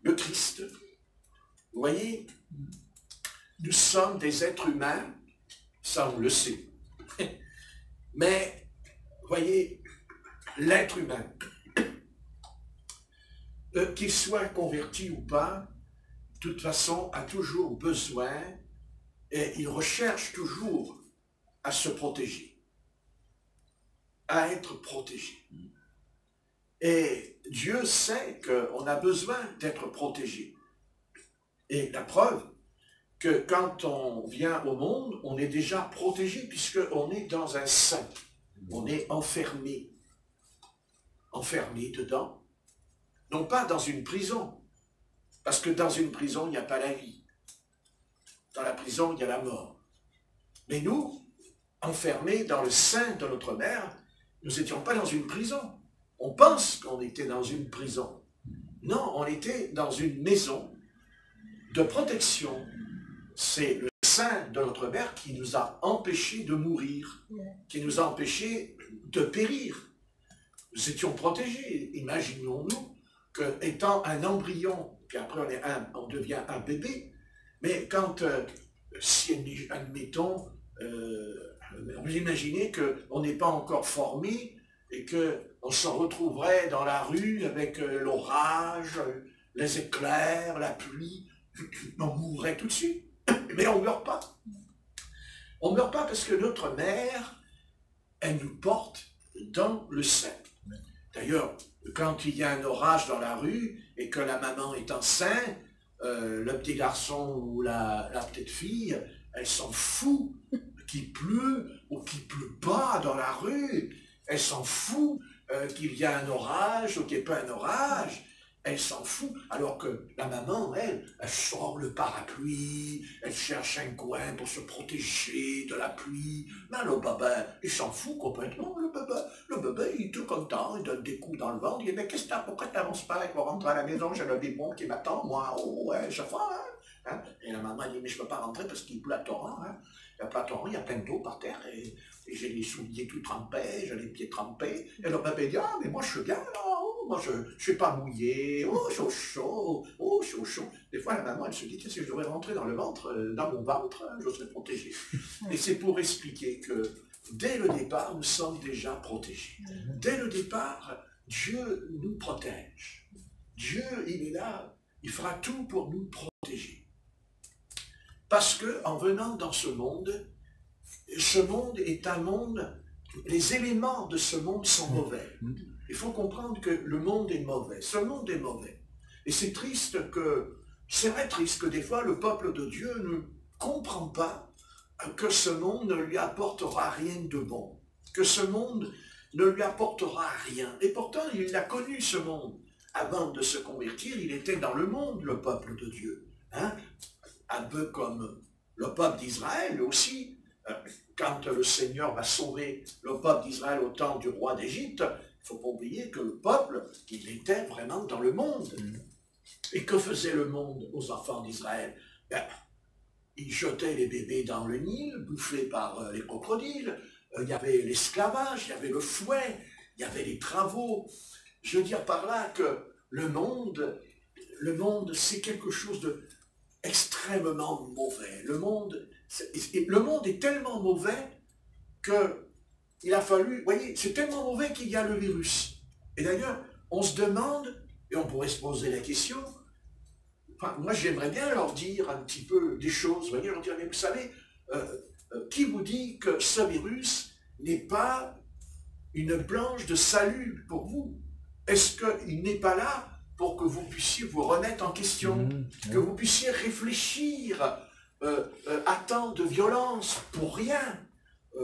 le Christ, vous voyez, nous sommes des êtres humains, ça on le sait. Mais, vous voyez, l'être humain, qu'il soit converti ou pas, de toute façon, a toujours besoin, et il recherche toujours à se protéger, à être protégé. Et Dieu sait qu'on a besoin d'être protégé. Et la preuve que quand on vient au monde, on est déjà protégé puisqu'on est dans un sein. On est enfermé. Enfermé dedans. Non pas dans une prison. Parce que dans une prison, il n'y a pas la vie. Dans la prison, il y a la mort. Mais nous, enfermés dans le sein de notre mère, nous n'étions pas dans une prison. On pense qu'on était dans une prison. Non, on était dans une maison de protection. C'est le sein de notre mère qui nous a empêchés de mourir, qui nous a empêchés de périr. Nous étions protégés. Imaginons-nous qu'étant un embryon, puis après on devient un bébé, mais quand, si admettons, vous imaginez qu'on n'est pas encore formé et qu'on se retrouverait dans la rue avec l'orage, les éclairs, la pluie, on mourrait tout de suite. Mais on ne meurt pas. On ne meurt pas parce que notre mère, elle nous porte dans le sein. D'ailleurs, quand il y a un orage dans la rue et que la maman est enceinte, le petit garçon ou la petite fille, elle s'en fout qu'il pleut ou qu'il ne pleut pas dans la rue. Elle s'en fout qu'il y a un orage ou qu'il n'y ait pas un orage. Elle s'en fout, alors que la maman, elle sort le parapluie, elle cherche un coin pour se protéger de la pluie. Mais le bébé, il s'en fout complètement, le bébé, il est tout content, il donne des coups dans le ventre, il dit, mais qu'est-ce que t'as, pourquoi t'avances pas, il faut rentrer à la maison, j'ai le bébé qui m'attend, moi, oh ouais, je vois, hein. Et la maman dit, mais je ne peux pas rentrer parce qu'il pleut à torrent, hein. Il y a pas de torrent, il y a plein d'eau par terre, et j'ai les souliers tout trempés, j'ai les pieds trempés, et le bébé dit, ah, mais moi je suis bien, là. Moi, je ne suis pas mouillé, oh, chaud, oh, chaud. Des fois, la maman, elle se dit, tiens, si je devrais rentrer dans le ventre, dans mon ventre, je serais protégé. Et c'est pour expliquer que, dès le départ, nous sommes déjà protégés. Dès le départ, Dieu nous protège. Dieu, il est là, il fera tout pour nous protéger. Parce que, en venant dans ce monde est un monde, les éléments de ce monde sont mauvais. Il faut comprendre que le monde est mauvais. Ce monde est mauvais. Et c'est triste que, c'est vrai triste que des fois le peuple de Dieu ne comprend pas que ce monde ne lui apportera rien de bon. Que ce monde ne lui apportera rien. Et pourtant, il a connu ce monde. Avant de se convertir, il était dans le monde, le peuple de Dieu. Hein? Un peu comme le peuple d'Israël aussi. Quand le Seigneur va sauver le peuple d'Israël au temps du roi d'Égypte, il ne faut pas oublier que le peuple, il était vraiment dans le monde. Et que faisait le monde aux enfants d'Israël? Ils jetaient les bébés dans le Nil, bouffés par les crocodiles. Il y avait l'esclavage, il y avait le fouet, il y avait les travaux. Je veux dire par là que le monde, c'est quelque chose d'extrêmement mauvais. Le monde est tellement mauvais que il a fallu, vous voyez, c'est tellement mauvais qu'il y a le virus. Et d'ailleurs, on se demande, et on pourrait se poser la question, enfin, moi j'aimerais bien leur dire un petit peu des choses, vous voyez, leur dire, mais vous savez, qui vous dit que ce virus n'est pas une planche de salut pour vous? Est-ce qu'il n'est pas là pour que vous puissiez vous remettre en question, que vous puissiez réfléchir à tant de violence pour rien?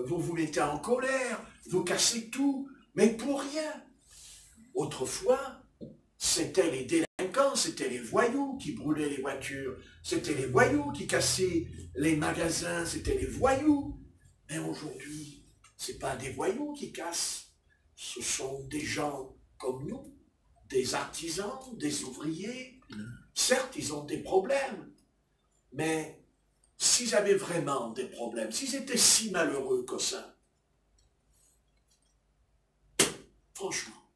Vous vous mettez en colère, vous cassez tout, mais pour rien. Autrefois, c'était les délinquants, c'était les voyous qui brûlaient les voitures, c'était les voyous qui cassaient les magasins, c'était les voyous. Mais aujourd'hui, ce n'est pas des voyous qui cassent, ce sont des gens comme nous, des artisans, des ouvriers. Certes, ils ont des problèmes, mais s'ils avaient vraiment des problèmes, s'ils étaient si malheureux que ça, franchement,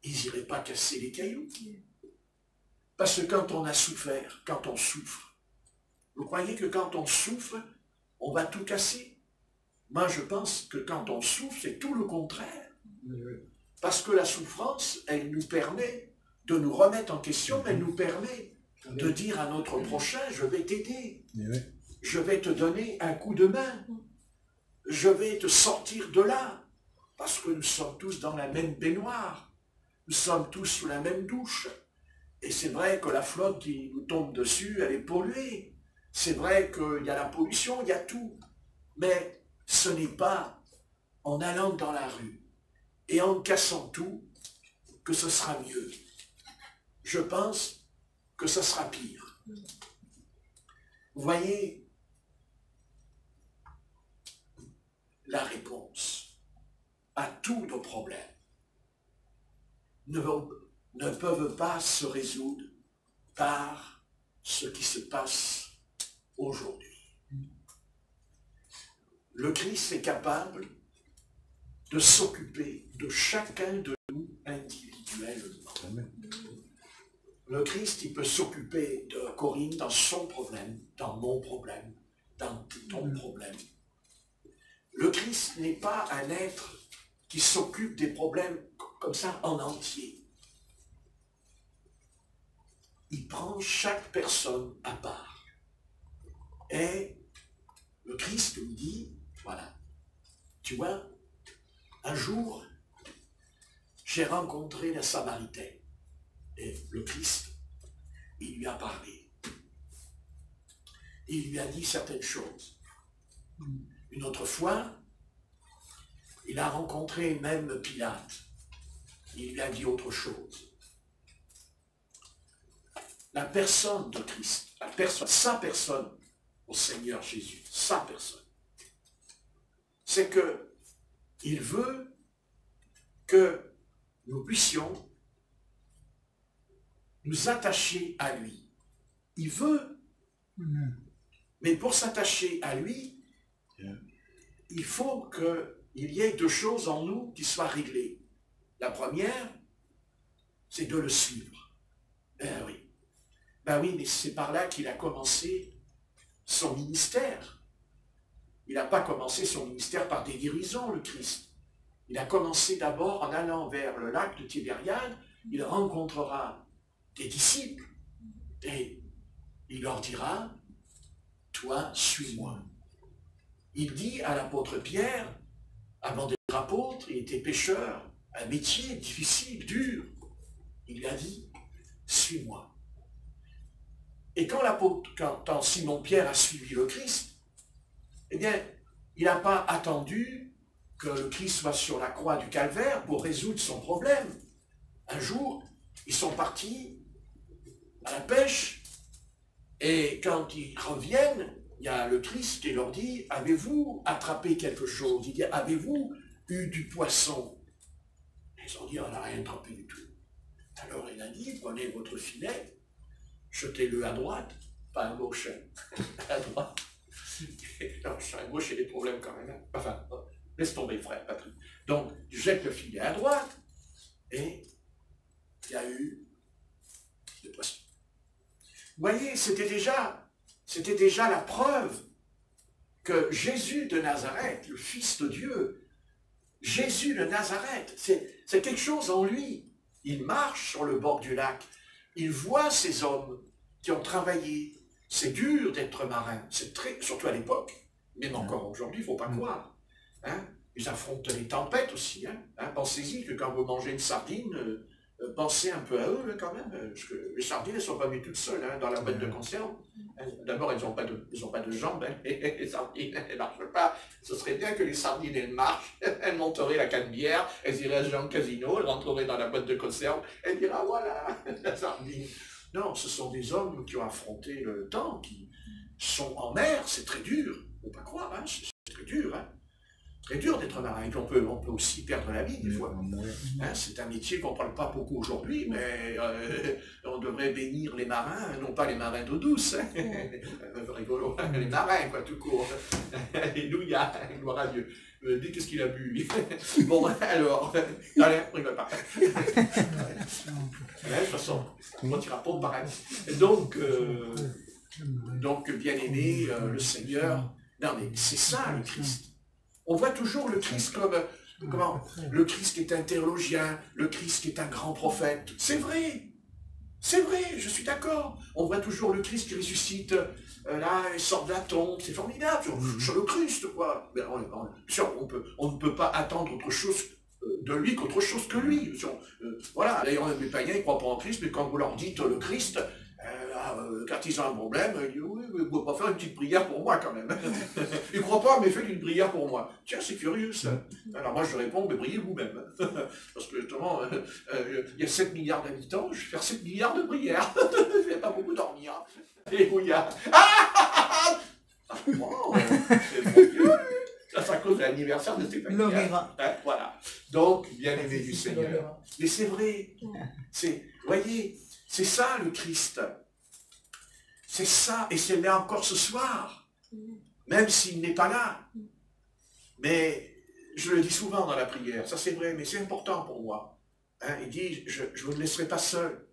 ils n'iraient pas casser les cailloux. Parce que quand on a souffert, quand on souffre, vous croyez que quand on souffre, on va tout casser? Moi, je pense que quand on souffre, c'est tout le contraire. Parce que la souffrance, elle nous permet de nous remettre en question, elle nous permet de dire à notre prochain, je vais t'aider, je vais te donner un coup de main, je vais te sortir de là, parce que nous sommes tous dans la même baignoire, nous sommes tous sous la même douche, Et c'est vrai que la flotte qui nous tombe dessus, elle est polluée. C'est vrai qu'il y a la pollution, il y a tout. Mais ce n'est pas en allant dans la rue et en cassant tout que ce sera mieux. Je pense que ce sera pire. Vous voyez, la réponse à tous nos problèmes ne peuvent pas se résoudre par ce qui se passe aujourd'hui. Le Christ est capable de s'occuper de chacun de nous individuellement. Le Christ, il peut s'occuper de Corinne dans son problème, dans mon problème, dans ton problème. Le Christ n'est pas un être qui s'occupe des problèmes comme ça en entier. Il prend chaque personne à part. Et le Christ nous dit, voilà, tu vois, un jour, j'ai rencontré la Samaritaine. Et le Christ, il lui a parlé. Il lui a dit certaines choses. Une autre fois, il a rencontré même Pilate. Il lui a dit autre chose. La personne de Christ, sa personne au Seigneur Jésus, sa personne, c'est que il veut que nous puissions nous attacher à lui. Il veut, mais pour s'attacher à lui, il faut qu'il y ait deux choses en nous qui soient réglées. La première, c'est de le suivre. Ben oui, mais c'est par là qu'il a commencé son ministère. Il n'a pas commencé son ministère par des guérisons, le Christ. Il a commencé d'abord en allant vers le lac de Tibériade. Il rencontrera des disciples et il leur dira, toi, suis-moi. Il dit à l'apôtre Pierre, avant d'être apôtre, il était pécheur, un métier difficile, dur. Il lui a dit, suis-moi. Et quand Simon-Pierre a suivi le Christ, eh bien, il n'a pas attendu que le Christ soit sur la croix du Calvaire pour résoudre son problème. Un jour, ils sont partis à la pêche, et quand ils reviennent, il y a le Christ qui leur dit, avez-vous attrapé quelque chose? Il dit, avez-vous eu du poisson? Ils ont dit, on n'a rien attrapé du tout. Alors il a dit, prenez votre filet, jetez-le à droite, pas à gauche, à droite. Non, à gauche, il y a des problèmes quand même. Enfin, laisse tomber, frère Patrick. Donc, jette le filet à droite, et il y a eu des poissons. Vous voyez, c'était déjà la preuve que Jésus de Nazareth, le Fils de Dieu, Jésus de Nazareth, c'est quelque chose en lui. Il marche sur le bord du lac, il voit ces hommes qui ont travaillé. C'est dur d'être marin, c'est surtout à l'époque, même encore aujourd'hui, il ne faut pas croire. Hein? Ils affrontent les tempêtes aussi. Hein? Pensez-y que quand vous mangez une sardine, pensez un peu à eux quand même, parce que les sardines ne sont pas venues toutes seules dans la boîte de conserve. D'abord, elles n'ont pas de jambes, hein, les sardines, elles ne marchent pas. Ce serait bien que les sardines, elles marchent, elles monteraient la canebière, elles iraient dans le casino, elles rentreraient dans la boîte de conserve, elles diraient, ah, voilà, la sardine. Non, ce sont des hommes qui ont affronté le temps, qui sont en mer, c'est très dur, il ne faut pas croire, hein, c'est très dur. Hein. Très dur d'être marin, et puis on peut aussi perdre la vie des fois. Hein, c'est un métier qu'on ne parle pas beaucoup aujourd'hui, mais on devrait bénir les marins, non pas les marins d'eau douce, hein. Rigolo, les marins, quoi, tout court. Alléluia, gloire à Dieu. Dis qu'est-ce qu'il a bu. Bon, alors, allez, rigole pas. De toute façon, on t'ira pas pareil. Donc, bien aimé, le Seigneur, non mais c'est ça le Christ. On voit toujours le Christ comme, le Christ qui est un théologien, le Christ qui est un grand prophète. C'est vrai, je suis d'accord. On voit toujours le Christ qui ressuscite, là, il sort de la tombe, c'est formidable, sur le Christ, quoi. Mais on ne peut pas attendre autre chose de lui qu'autre chose que lui. Voilà, d'ailleurs, les païens, ils ne croient pas en Christ, mais quand vous leur dites le Christ, quand ils ont un problème, ils disent, oui, vous ne pouvez pas faire une petite prière pour moi quand même. Ils ne croient pas, mais faites une prière pour moi. Tiens, c'est curieux ça. Alors moi, je réponds, mais priez vous-même. Parce que justement, il y a 7 milliards d'habitants, je vais faire 7 milliards de prières. Je ne vais pas beaucoup dormir. Et où il y a... Wow, c'est bon Dieu. C'est à cause de l'anniversaire de Stéphanie. Voilà. Donc, bien aimé du Seigneur. Mais c'est vrai. Voyez, c'est ça le Christ. C'est ça, et c'est là encore ce soir. Même s'il n'est pas là. Mais je le dis souvent dans la prière, ça c'est vrai, mais c'est important pour moi. Hein, il dit, je ne vous laisserai pas seul.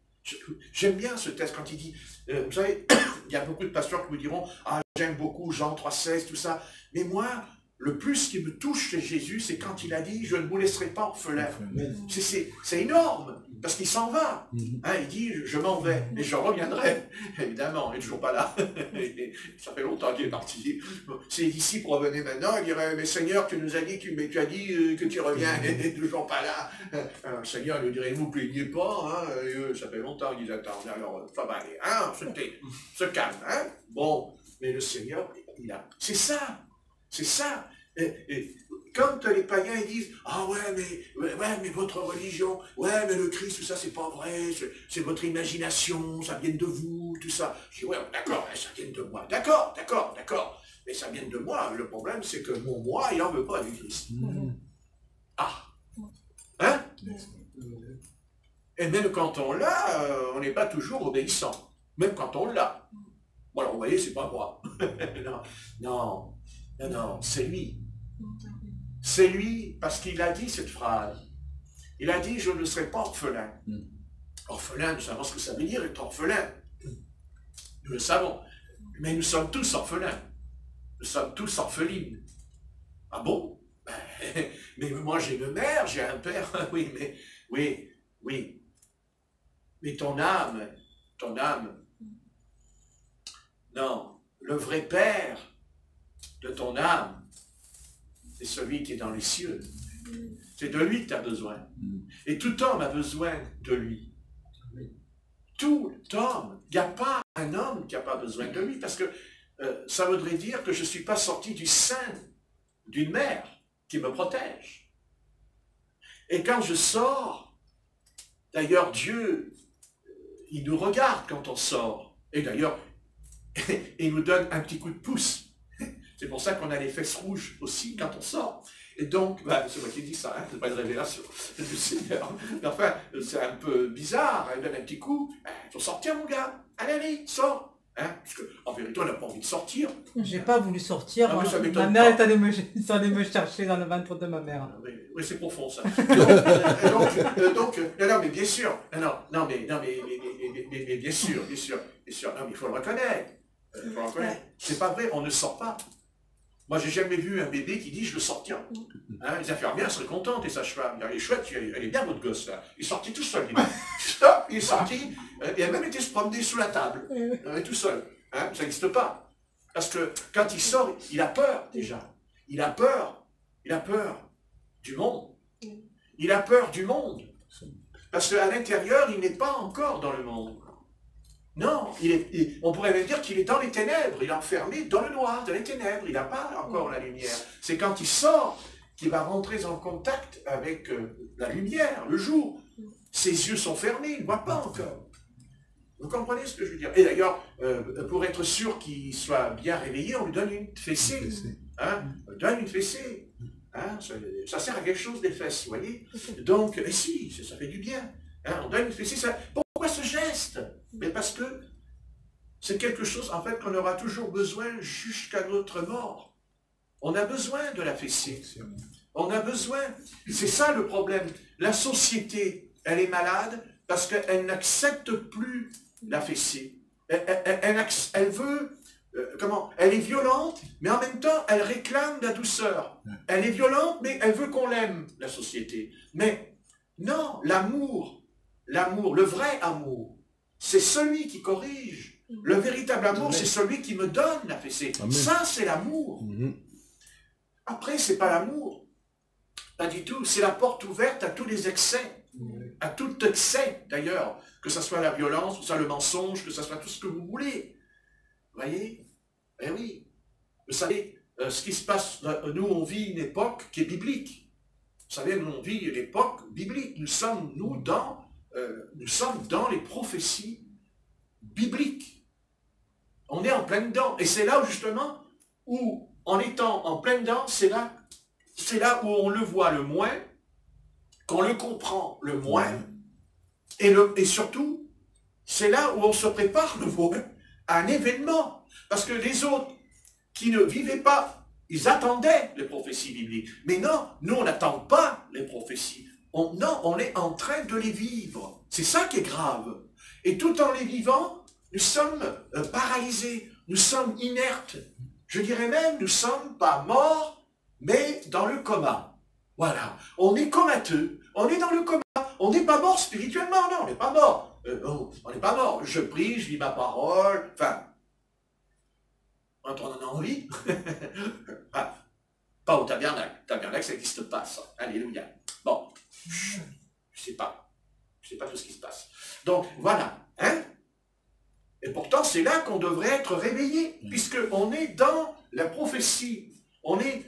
J'aime bien ce texte quand il dit, vous savez, il y a beaucoup de pasteurs qui vous diront, ah j'aime beaucoup Jean 3,16, tout ça. Mais moi, le plus qui me touche chez Jésus, c'est quand il a dit, je ne vous laisserai pas orphelin. C'est énorme, parce qu'il s'en va. Hein, il dit, je m'en vais, et je reviendrai. Évidemment, il n'est toujours pas là. Ça fait longtemps qu'il est parti. Si les disciples revenaient maintenant, ils diraient, mais Seigneur, tu nous as dit, tu as dit que tu reviens, et tu n'es toujours pas là. Alors, le Seigneur lui dirait, ne vous plaignez pas, hein, et eux, ça fait longtemps qu'ils attendent. Alors, ça va aller, hein, se calme. Hein. Bon, mais le Seigneur, c'est ça. C'est ça. Et quand les païens ils disent « Ah ouais, mais votre religion, ouais, mais le Christ, tout ça, c'est pas vrai, c'est votre imagination, ça vient de vous, tout ça. » Je dis « Ouais, d'accord, ça vient de moi. D'accord. Mais ça vient de moi. Le problème, c'est que mon moi, il n'en veut pas du Christ. Ah. Hein? Et même quand on l'a, on n'est pas toujours obéissant. Même quand on l'a. Bon, alors, vous voyez, c'est pas moi. Non, c'est lui. C'est lui, parce qu'il a dit cette phrase. Il a dit, je ne serai pas orphelin. Orphelin, nous savons ce que ça veut dire, être orphelin. Nous le savons. Mais nous sommes tous orphelins. Nous sommes tous orphelines. Ah bon? Mais moi, j'ai une mère, j'ai un père. Oui. Mais ton âme, non, le vrai père de ton âme, c'est celui qui est dans les cieux. C'est de lui que tu as besoin. Et tout homme a besoin de lui. Tout homme. Il n'y a pas un homme qui n'a pas besoin de lui, parce que ça voudrait dire que je ne suis pas sorti du sein d'une mère qui me protège. Et quand je sors, d'ailleurs Dieu, il nous regarde quand on sort. Et d'ailleurs, il nous donne un petit coup de pouce. C'est pour ça qu'on a les fesses rouges aussi quand on sort. Et donc, c'est moi qui dis ça, hein, c'est pas une révélation du Seigneur. Mais enfin, c'est un peu bizarre, il donne un petit coup. Il faut sortir, mon gars. Allez, sors. Hein, parce qu'en vérité, on n'a pas envie de sortir. J'ai pas voulu sortir. Ah, ma mère est allée me chercher dans le ventre de ma mère. Oui, c'est profond ça. Donc, non, mais bien sûr. Non, mais bien sûr. Non, mais il faut le reconnaître. C'est pas vrai, on ne sort pas. Moi, j'ai jamais vu un bébé qui dit « je veux sortir ». Hein, les infirmières seraient contentes, et sages-femmes. Elle est chouette, elle est bien votre gosse là. Il est sorti tout seul. Il est sorti, et a même été se promener sous la table. Tout seul. Hein, ça n'existe pas. Parce que quand il sort, il a peur déjà. Il a peur du monde. Il a peur du monde. Parce qu'à l'intérieur, il n'est pas encore dans le monde. Non, on pourrait même dire qu'il est dans les ténèbres, il est enfermé dans le noir, dans les ténèbres, il n'a pas encore la lumière. C'est quand il sort qu'il va rentrer en contact avec la lumière, le jour. Ses yeux sont fermés, il ne voit pas encore. Vous comprenez ce que je veux dire? Et d'ailleurs, pour être sûr qu'il soit bien réveillé, on lui donne une fessée. Hein? On lui donne une fessée. Hein? Ça sert à quelque chose des fesses, vous voyez? Donc, si, ça fait du bien. Hein? On donne une fessée. Pourquoi ce geste? Mais parce que c'est quelque chose, en fait, qu'on aura toujours besoin jusqu'à notre mort. On a besoin de la fessée. On a besoin. C'est ça le problème. La société, elle est malade parce qu'elle n'accepte plus la fessée. Elle veut... elle est violente, mais en même temps, elle réclame la douceur. Elle est violente, mais elle veut qu'on l'aime, la société. Mais non, l'amour, le vrai amour, c'est celui qui corrige. Le véritable amour, c'est celui qui me donne la fessée. Ça, c'est l'amour. Après, c'est pas l'amour. Pas du tout. C'est la porte ouverte à tous les excès. À tout excès, d'ailleurs. Que ce soit la violence, que ce soit le mensonge, que ce soit tout ce que vous voulez. Vous voyez? Eh oui. Vous savez, ce qui se passe, nous, on vit une époque qui est biblique. Vous savez, nous, on vit une époque biblique. Nous sommes dans les prophéties bibliques. On est en plein dedans. Et c'est là où, justement, où, en étant en plein dedans, c'est là où on le voit le moins, qu'on le comprend le moins, et surtout, c'est là où on se prépare le moins à un événement. Parce que les autres qui ne vivaient pas, ils attendaient les prophéties bibliques. Mais non, nous, on n'attend pas les prophéties. Non, on est en train de les vivre. C'est ça qui est grave. Et tout en les vivant, nous sommes paralysés, nous sommes inertes. Je dirais même, nous ne sommes pas morts, mais dans le coma. Voilà. On est comateux, on est dans le coma. On n'est pas mort spirituellement, non, on n'est pas mort. On n'est pas mort. Je prie, je lis ma parole, enfin, quand on en a envie. Pas au tabernacle. Tabernacle, ça n'existe pas, ça. Alléluia. Bon, je sais pas tout ce qui se passe. Donc, voilà. Hein? Et pourtant, c'est là qu'on devrait être réveillé, puisqu'on est dans la prophétie. On est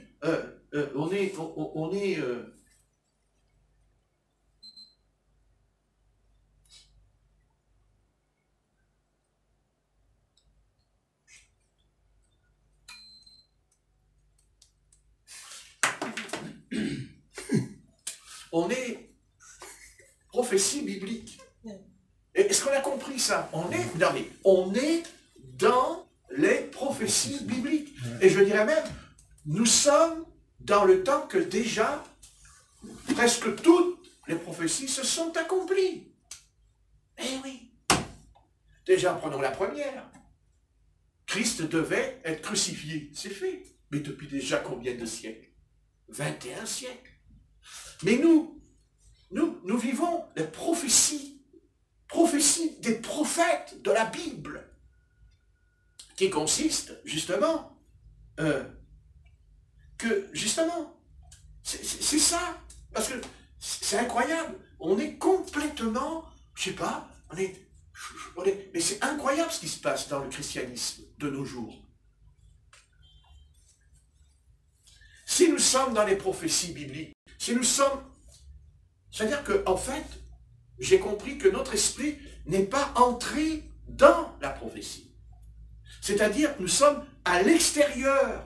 prophétie biblique. Est-ce qu'on a compris ça? On est dans les prophéties bibliques. Et je dirais même, nous sommes dans le temps que déjà, presque toutes les prophéties se sont accomplies. Eh oui. Déjà, prenons la première. Christ devait être crucifié. C'est fait. Mais depuis déjà combien de siècles? 21 siècles. Mais nous vivons les prophéties des prophètes de la Bible, qui consistent justement, c'est ça, parce que c'est incroyable, on est complètement, je sais pas, mais c'est incroyable ce qui se passe dans le christianisme de nos jours. Si nous sommes dans les prophéties bibliques, c'est-à-dire que, en fait, j'ai compris que notre esprit n'est pas entré dans la prophétie. C'est-à-dire, nous sommes à l'extérieur,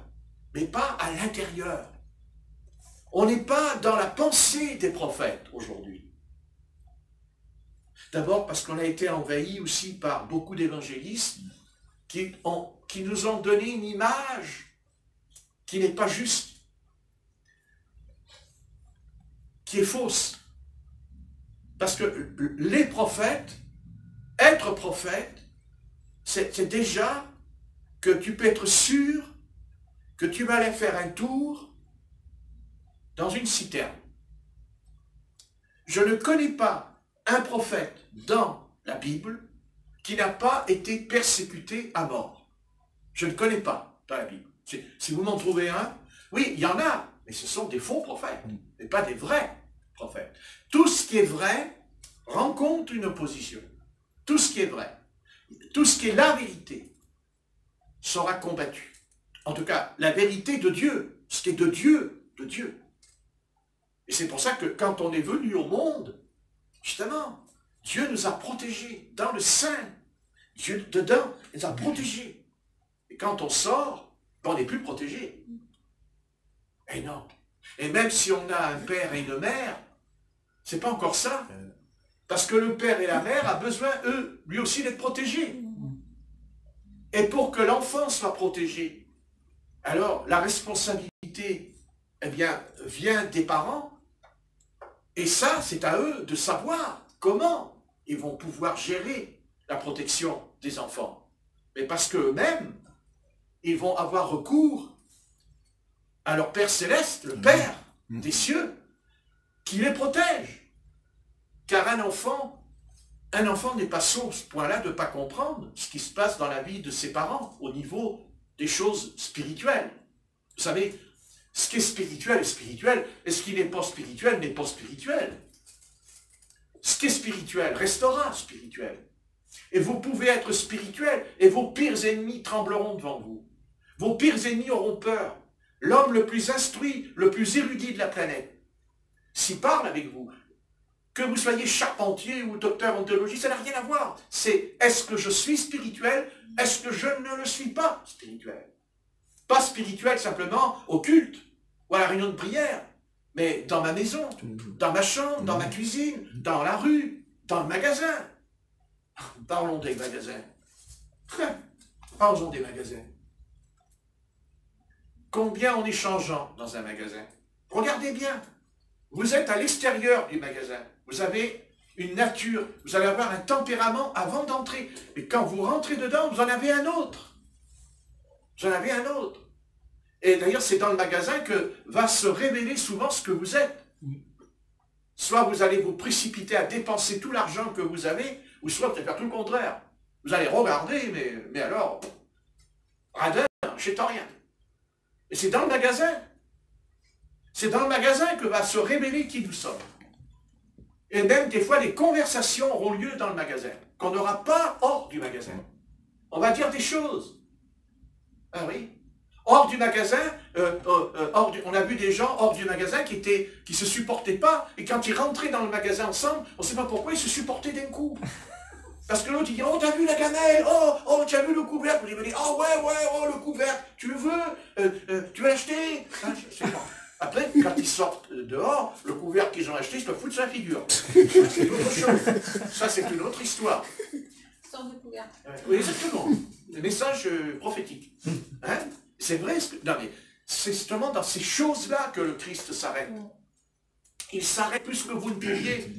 mais pas à l'intérieur. On n'est pas dans la pensée des prophètes aujourd'hui. D'abord parce qu'on a été envahi aussi par beaucoup d'évangélistes qui nous ont donné une image qui n'est pas juste, qui est fausse. Parce que les prophètes, être prophète, c'est déjà que tu peux être sûr que tu vas aller faire un tour dans une citerne. Je ne connais pas un prophète dans la Bible qui n'a pas été persécuté à mort. Je ne connais pas dans la Bible. Si vous m'en trouvez un, oui, il y en a, mais ce sont des faux prophètes, et pas des vrais prophètes. Tout ce qui est vrai rencontre une opposition. Tout ce qui est vrai, tout ce qui est la vérité sera combattu. En tout cas, la vérité de Dieu, ce qui est de Dieu. Et c'est pour ça que quand on est venu au monde, justement, Dieu nous a protégés dans le sein. Dieu, dedans, nous a protégés. Et quand on sort, on n'est plus protégé. Et non. Et même si on a un père et une mère, c'est pas encore ça. Parce que le père et la mère a besoin, eux, lui aussi, d'être protégés. Et pour que l'enfant soit protégé, alors la responsabilité, eh bien, vient des parents. Et ça, c'est à eux de savoir comment ils vont pouvoir gérer la protection des enfants. Mais parce qu'eux-mêmes, ils vont avoir recours à leur Père Céleste, le Père des cieux, qui les protège. Car un enfant n'est pas sourd à ce point-là de ne pas comprendre ce qui se passe dans la vie de ses parents au niveau des choses spirituelles. Vous savez, Ce qui est spirituel est spirituel, et ce qui n'est pas spirituel n'est pas spirituel. Ce qui est spirituel restera spirituel. Et vous pouvez être spirituel, et vos pires ennemis trembleront devant vous. Vos pires ennemis auront peur. L'homme le plus instruit, le plus érudit de la planète, s'il parle avec vous, que vous soyez charpentier ou docteur en théologie, ça n'a rien à voir. C'est est-ce que je suis spirituel, est-ce que je ne le suis pas spirituel. Pas spirituel simplement au culte ou à la réunion de prière, mais dans ma maison, dans ma chambre, dans ma cuisine, dans la rue, dans le magasin. Parlons des magasins. Parlons des magasins. Combien on est changeant dans un magasin? Regardez bien. Vous êtes à l'extérieur du magasin. Vous avez une nature. Vous allez avoir un tempérament avant d'entrer. Et quand vous rentrez dedans, vous en avez un autre. Vous en avez un autre. Et d'ailleurs, c'est dans le magasin que va se révéler souvent ce que vous êtes. Soit vous allez vous précipiter à dépenser tout l'argent que vous avez, ou soit vous allez faire tout le contraire. Vous allez regarder, mais alors, radin, j'étends rien. Et c'est dans le magasin. C'est dans le magasin que va se révéler qui nous sommes. Et même des fois, des conversations auront lieu dans le magasin, qu'on n'aura pas hors du magasin. On va dire des choses. Ah oui. Hors du magasin, on a vu des gens hors du magasin qui se supportaient pas, et quand ils rentraient dans le magasin ensemble, on ne sait pas pourquoi, ils se supportaient d'un coup. Parce que l'autre, il dit, oh, t'as vu la gamelle, oh, tu as vu le couvercle, il me dit, oh, ouais, oh, le couvercle, tu le veux, tu veux l'acheter? Après, quand ils sortent dehors, le couvercle qu'ils ont acheté, ils se le foutent sur la figure. C'est autre chose. Ça, c'est une autre histoire. Sort de couvercle. Oui, exactement. Le message prophétique. Hein? C'est vrai, non, mais c'est justement dans ces choses-là que le Christ s'arrête. Il s'arrête plus que vous ne pouviez.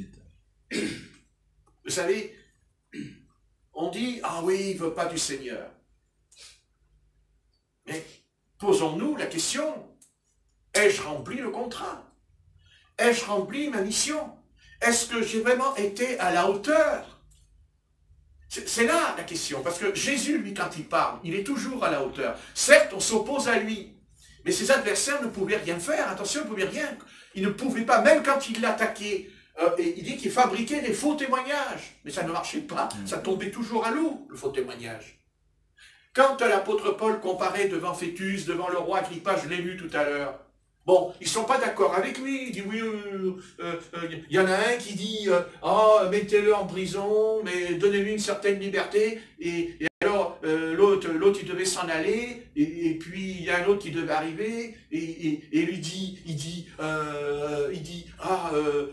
Vous savez, on dit, ah oui, il ne veut pas du Seigneur. Mais posons-nous la question, ai-je rempli le contrat? Ai-je rempli ma mission? Est-ce que j'ai vraiment été à la hauteur? C'est là la question, parce que Jésus, lui, quand il parle, il est toujours à la hauteur. Certes, on s'oppose à lui, mais ses adversaires ne pouvaient rien faire. Attention, ils ne pouvaient rien. Ils ne pouvaient pas, même quand il l'attaquait, il dit qu'il fabriquait des faux témoignages. Mais ça ne marchait pas, ça tombait toujours à l'eau, le faux témoignage. Quand l'apôtre Paul comparait devant Fétus, devant le roi Agrippa, je l'ai lu tout à l'heure, bon, ils ne sont pas d'accord avec lui. Il dit, oui, il y en a un qui dit, mettez-le en prison, mais donnez-lui une certaine liberté. Et alors, l'autre, il devait s'en aller. Et puis, il y a un autre qui devait arriver. Et lui dit,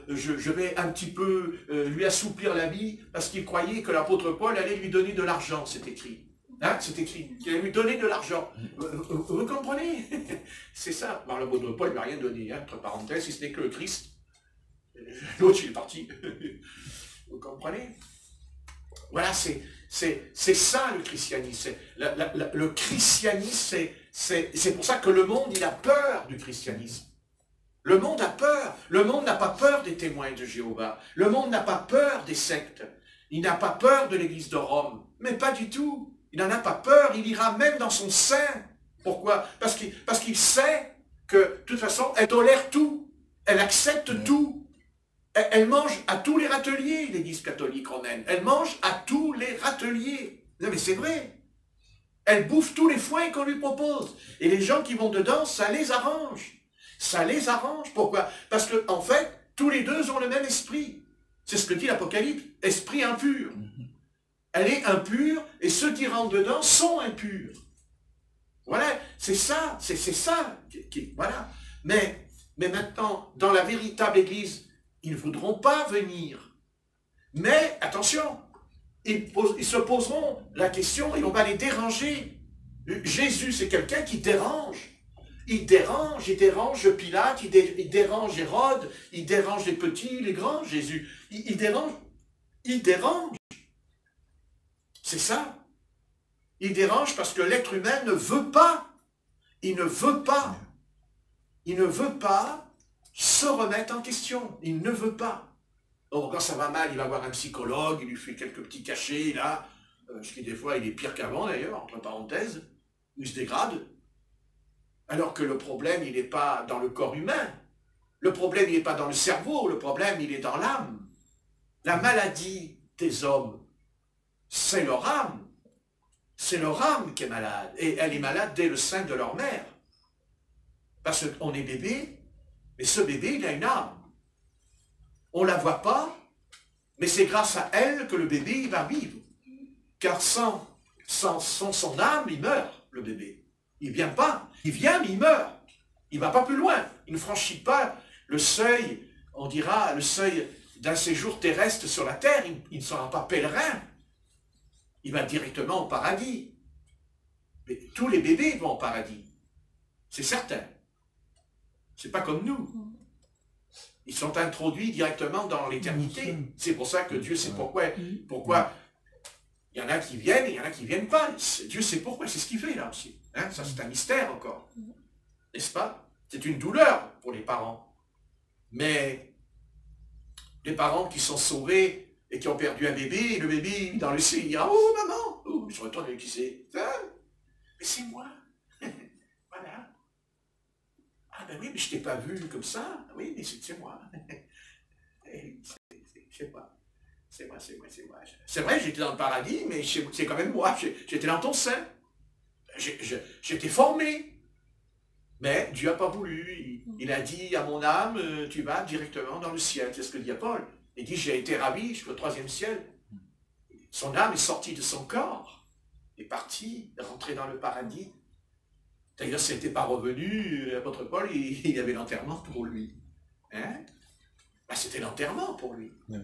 je vais un petit peu lui assouplir la vie, parce qu'il croyait que l'apôtre Paul allait lui donner de l'argent, c'est écrit. Hein, c'est écrit, qu'il allait lui donner de l'argent. Vous comprenez? C'est ça. Par l'apôtre Paul ne lui a rien donné, hein, entre parenthèses, si ce n'est que le Christ. L'autre, il est parti. Vous comprenez? Voilà, c'est ça le christianisme. Le christianisme, c'est pour ça que le monde, il a peur du christianisme. Le monde a peur. Le monde n'a pas peur des témoins de Jéhovah. Le monde n'a pas peur des sectes. Il n'a pas peur de l'église de Rome. Mais pas du tout. Il n'en a pas peur, il ira même dans son sein. Pourquoi? Parce qu'il sait que, de toute façon, elle tolère tout. Elle accepte tout. Elle mange à tous les râteliers, l'église catholique romaine. Elle mange à tous les râteliers. Non mais c'est vrai. Elle bouffe tous les foins qu'on lui propose. Et les gens qui vont dedans, ça les arrange. Ça les arrange. Pourquoi? Parce que, en fait, tous les deux ont le même esprit. C'est ce que dit l'Apocalypse. Esprit impur. Elle est impure, et ceux qui rentrent dedans sont impurs. Voilà, c'est ça, voilà. Mais maintenant, dans la véritable Église, ils ne voudront pas venir. Mais, attention, ils se poseront la question et on va les déranger. Jésus, c'est quelqu'un qui dérange. Il dérange Pilate, il dérange Hérode, il dérange les petits, les grands, Jésus. Il dérange. C'est ça. Il dérange parce que l'être humain ne veut pas. Il ne veut pas. Il ne veut pas se remettre en question. Il ne veut pas. Donc quand ça va mal, il va voir un psychologue, il lui fait quelques petits cachets, là, ce qui des fois, il est pire qu'avant d'ailleurs, entre parenthèses, il se dégrade. Alors que le problème, il n'est pas dans le corps humain. Le problème, il n'est pas dans le cerveau. Le problème, il est dans l'âme. La maladie des hommes, c'est leur âme. C'est leur âme qui est malade. Et elle est malade dès le sein de leur mère. Parce qu'on est bébé, mais ce bébé, il a une âme. On ne la voit pas, mais c'est grâce à elle que le bébé il va vivre. Car sans son âme, il meurt, le bébé. Il ne vient pas. Il vient, mais il meurt. Il ne va pas plus loin. Il ne franchit pas le seuil, on dira, le seuil d'un séjour terrestre sur la terre. Il ne sera pas pèlerin. Il va directement au paradis. Mais tous les bébés vont au paradis. C'est certain. C'est pas comme nous. Ils sont introduits directement dans l'éternité. C'est pour ça que Dieu sait pourquoi il y en a qui viennent et il y en a qui ne viennent pas. Dieu sait pourquoi, c'est ce qu'il fait là aussi. Hein? Ça c'est un mystère encore. N'est-ce pas? C'est une douleur pour les parents. Mais les parents qui sont sauvés et qui ont perdu un bébé, et le bébé dans le ciel, il dit « Oh maman !» Il se retourne et qui c'est? « Mais c'est moi !» Voilà. Ah ben oui, mais je t'ai pas vu comme ça. Oui, mais c'est moi. C'est moi. C'est moi. C'est vrai, j'étais dans le paradis, mais c'est quand même moi. J'étais dans ton sein. J'étais formé. Mais Dieu n'a pas voulu. Il a dit à mon âme, tu vas directement dans le ciel. C'est ce que dit Paul. Il dit, j'ai été ravi jusqu'au 3e ciel. Son âme est sortie de son corps. Est partie, est rentrée dans le paradis. D'ailleurs, ce n'était pas revenu, l'apôtre Paul, il y avait l'enterrement pour lui. Hein? Ben, c'était l'enterrement pour lui. Ouais.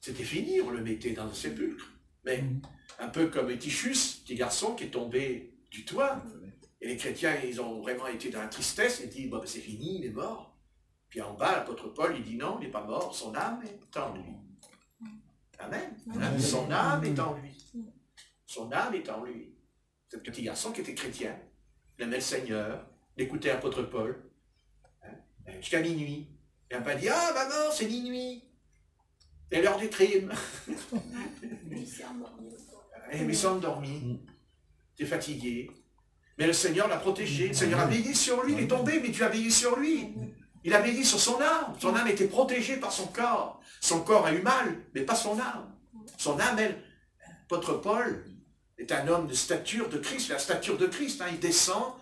C'était fini, on le mettait dans un sépulcre. Mais un peu comme Tychus, petit garçon qui est tombé du toit. Et les chrétiens, ils ont vraiment été dans la tristesse, ils disent, bon, ben, c'est fini, il est mort. Puis en bas, l'apôtre Paul, il dit non, il n'est pas mort, son âme est en lui. Amen. Amen. Son âme est en lui. Son âme est en lui. Ce petit garçon qui était chrétien, il aimait le Seigneur, il écoutait l'apôtre Paul, hein, jusqu'à minuit. Il n'a pas dit, ah maman, c'est minuit. C'est l'heure du crime. Il s'est endormi. Il est fatigué. Mais le Seigneur l'a protégé. Le Seigneur a veillé sur lui. Il est tombé, mais Dieu a veillé sur lui. Il a veillé sur son âme. Son âme était protégée par son corps. Son corps a eu mal, mais pas son âme. Son âme, elle, l'apôtre Paul est un homme de stature de Christ, la stature de Christ. Hein, il descend,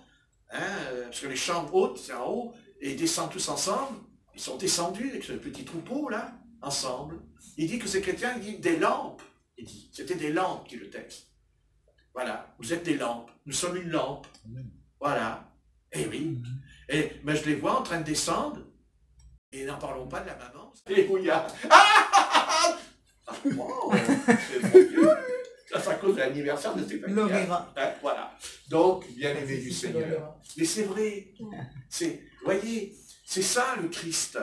hein, parce que les chambres hautes, c'est en haut, et ils descendent tous ensemble. Ils sont descendus avec ce petit troupeau, là, ensemble. Il dit que ces chrétiens, il dit des lampes. Il dit, c'était des lampes, dit le texte. Voilà, vous êtes des lampes. Nous sommes une lampe. Voilà. Eh oui. Mais je les vois en train de descendre. Et n'en parlons pas de la maman. Alléluia. Oh, c'est bon Dieu. Ça, c'est à cause de l'anniversaire de Stéphanie. Voilà. Donc, bien aimé du Seigneur. Mais c'est vrai. Voyez, c'est ça le Christ.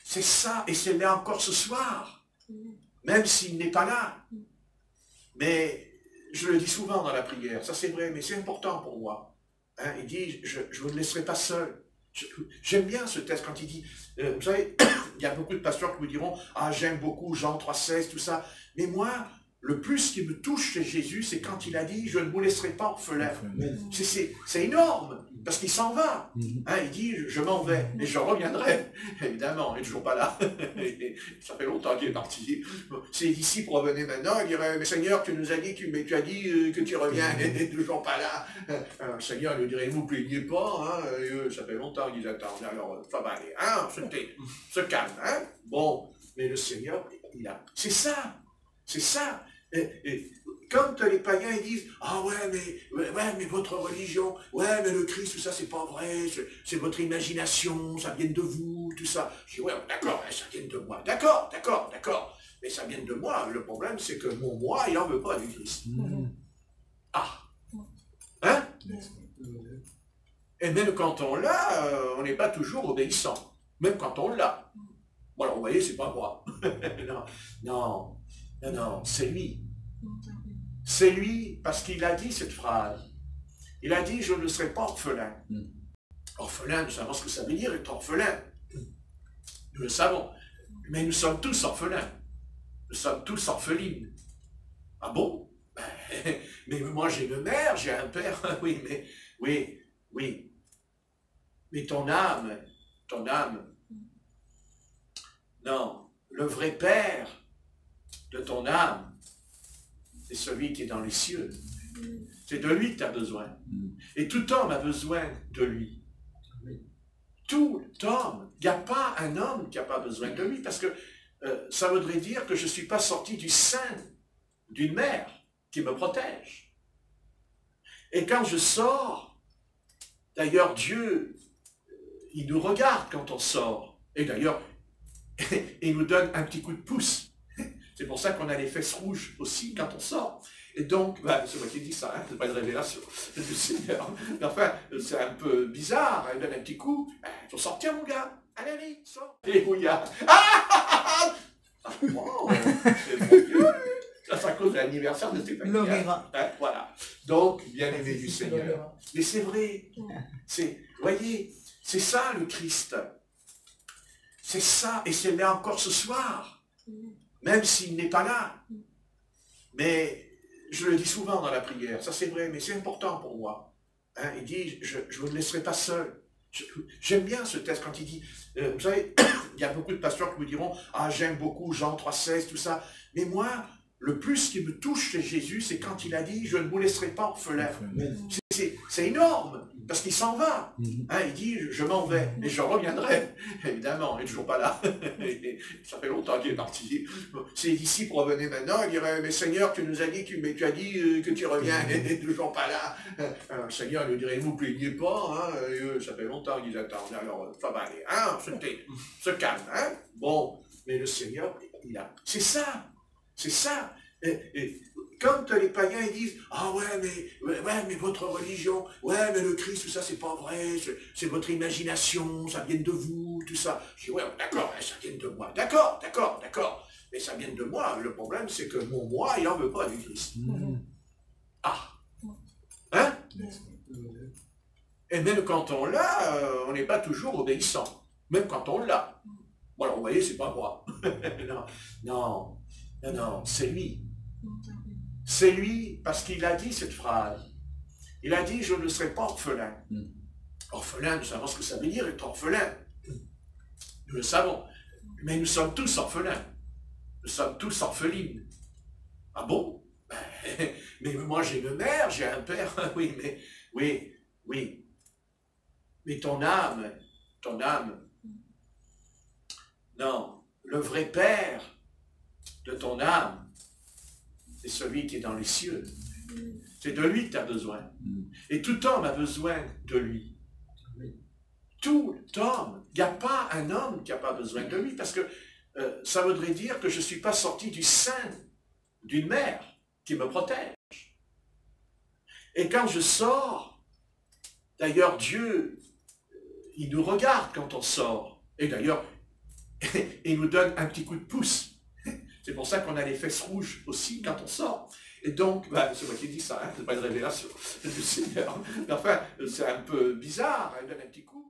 C'est ça. Et c'est là encore ce soir. Même s'il n'est pas là. Mais je le dis souvent dans la prière. Ça, c'est vrai, mais c'est important pour moi. Hein, il dit, je ne vous laisserai pas seul. J'aime bien ce texte quand il dit, vous savez, il y a beaucoup de pasteurs qui vous diront, ah j'aime beaucoup Jean 3,16, tout ça, mais moi, le plus qui me touche chez Jésus, c'est quand il a dit, je ne vous laisserai pas orphelin. C'est énorme, parce qu'il s'en va. Hein, il dit, je m'en vais, et je reviendrai. Évidemment, il n'est toujours pas là. Ça fait longtemps qu'il est parti. Ses disciples revenaient maintenant, il dirait, mais Seigneur, tu nous as dit, tu as dit que tu reviens, il n'est toujours pas là. Alors, le Seigneur lui dirait, ne vous plaignez pas, hein, et eux, ça fait longtemps qu'ils attendent, alors ça va aller, hein, se calme, hein. Bon, mais le Seigneur, c'est ça. C'est ça. Et quand les païens ils disent « Ah ouais, mais votre religion, ouais, mais le Christ, tout ça, c'est pas vrai, c'est votre imagination, ça vient de vous, tout ça. » Je dis « Ouais, d'accord, ça vient de moi. D'accord. Mais ça vient de moi. Le problème, c'est que mon moi, il n'en veut pas du Christ. Ah. Hein? Et même quand on l'a, on n'est pas toujours obéissant. Même quand on l'a. Bon, alors, vous voyez, c'est pas moi. Non, c'est lui. C'est lui, parce qu'il a dit cette phrase. Il a dit, je ne serai pas orphelin. Orphelin, nous savons ce que ça veut dire être orphelin. Nous le savons. Mais nous sommes tous orphelins. Nous sommes tous orphelines. Ah bon? Mais moi j'ai une mère, j'ai un père. Oui, oui. Mais ton âme, non, le vrai Père de ton âme, c'est celui qui est dans les cieux. C'est de lui que tu as besoin. Et tout homme a besoin de lui. Tout homme. Il n'y a pas un homme qui n'a pas besoin de lui, parce que ça voudrait dire que je ne suis pas sorti du sein d'une mère qui me protège. Et quand je sors, d'ailleurs Dieu, il nous regarde quand on sort. Et d'ailleurs, il nous donne un petit coup de pouce. C'est pour ça qu'on a les fesses rouges aussi quand on sort. Et donc, c'est moi qui dis ça, c'est pas une révélation du Seigneur. Mais enfin, c'est un peu bizarre, il donne un petit coup. Il faut sortir, mon gars. Allez, allez, sors. Et où il y a... Wow, c'est bon Dieu. Ça, c'est à cause de l'anniversaire de Stéphanie. Voilà. Donc, bien aimé du Seigneur. Mais c'est vrai. Voyez, c'est ça le Christ. C'est ça, et c'est là encore ce soir. Même s'il n'est pas là. Mais je le dis souvent dans la prière, ça c'est vrai, mais c'est important pour moi. Hein, il dit, je ne vous laisserai pas seul. J'aime bien ce texte quand il dit, vous savez, il y a beaucoup de pasteurs qui vous diront, ah j'aime beaucoup Jean 3,16, tout ça. Mais moi, le plus qui me touche chez Jésus, c'est quand il a dit, je ne vous laisserai pas orphelin. C'est énorme, parce qu'il s'en va. Hein, il dit, je m'en vais, et je reviendrai. Évidemment, il n'est toujours pas là. Ça fait longtemps qu'il est parti. Ses disciples revenaient maintenant, il dirait, mais Seigneur, tu nous as dit, tu as dit que tu reviens, et n'est toujours pas là. Alors le Seigneur lui dirait, ne vous plaignez pas, hein, et eux, ça fait longtemps qu'ils attendent, alors ça va aller, hein, se calme, hein. Bon, mais le Seigneur, c'est ça. C'est ça. Et quand les païens ils disent « Ah ouais, mais votre religion, ouais, mais le Christ, tout ça, c'est pas vrai, c'est votre imagination, ça vient de vous, tout ça. » Je dis « Ouais, d'accord, ça vient de moi. D'accord. Mais ça vient de moi. Le problème, c'est que mon moi, il n'en veut pas du Christ. Ah. Hein? Et même quand on l'a, on n'est pas toujours obéissant. Même quand on l'a. Bon, alors, vous voyez, c'est pas moi. Non, c'est lui. C'est lui, parce qu'il a dit cette phrase. Il a dit, je ne serai pas orphelin. Orphelin, nous savons ce que ça veut dire être orphelin. Nous le savons. Mais nous sommes tous orphelins. Nous sommes tous orphelines. Ah bon? Mais moi j'ai une mère, j'ai un père. Oui. Mais ton âme, non, le vrai Père de ton âme, c'est celui qui est dans les cieux. C'est de lui que tu as besoin. Et tout homme a besoin de lui. Tout homme. Il n'y a pas un homme qui n'a pas besoin de lui, parce que ça voudrait dire que je ne suis pas sorti du sein d'une mère qui me protège. Et quand je sors, d'ailleurs Dieu, il nous regarde quand on sort. Et d'ailleurs, il nous donne un petit coup de pouce. C'est pour ça qu'on a les fesses rouges aussi quand on sort. Et donc, c'est moi qui dis ça, c'est pas une révélation du Seigneur. Mais enfin, c'est un peu bizarre, il donne un petit coup.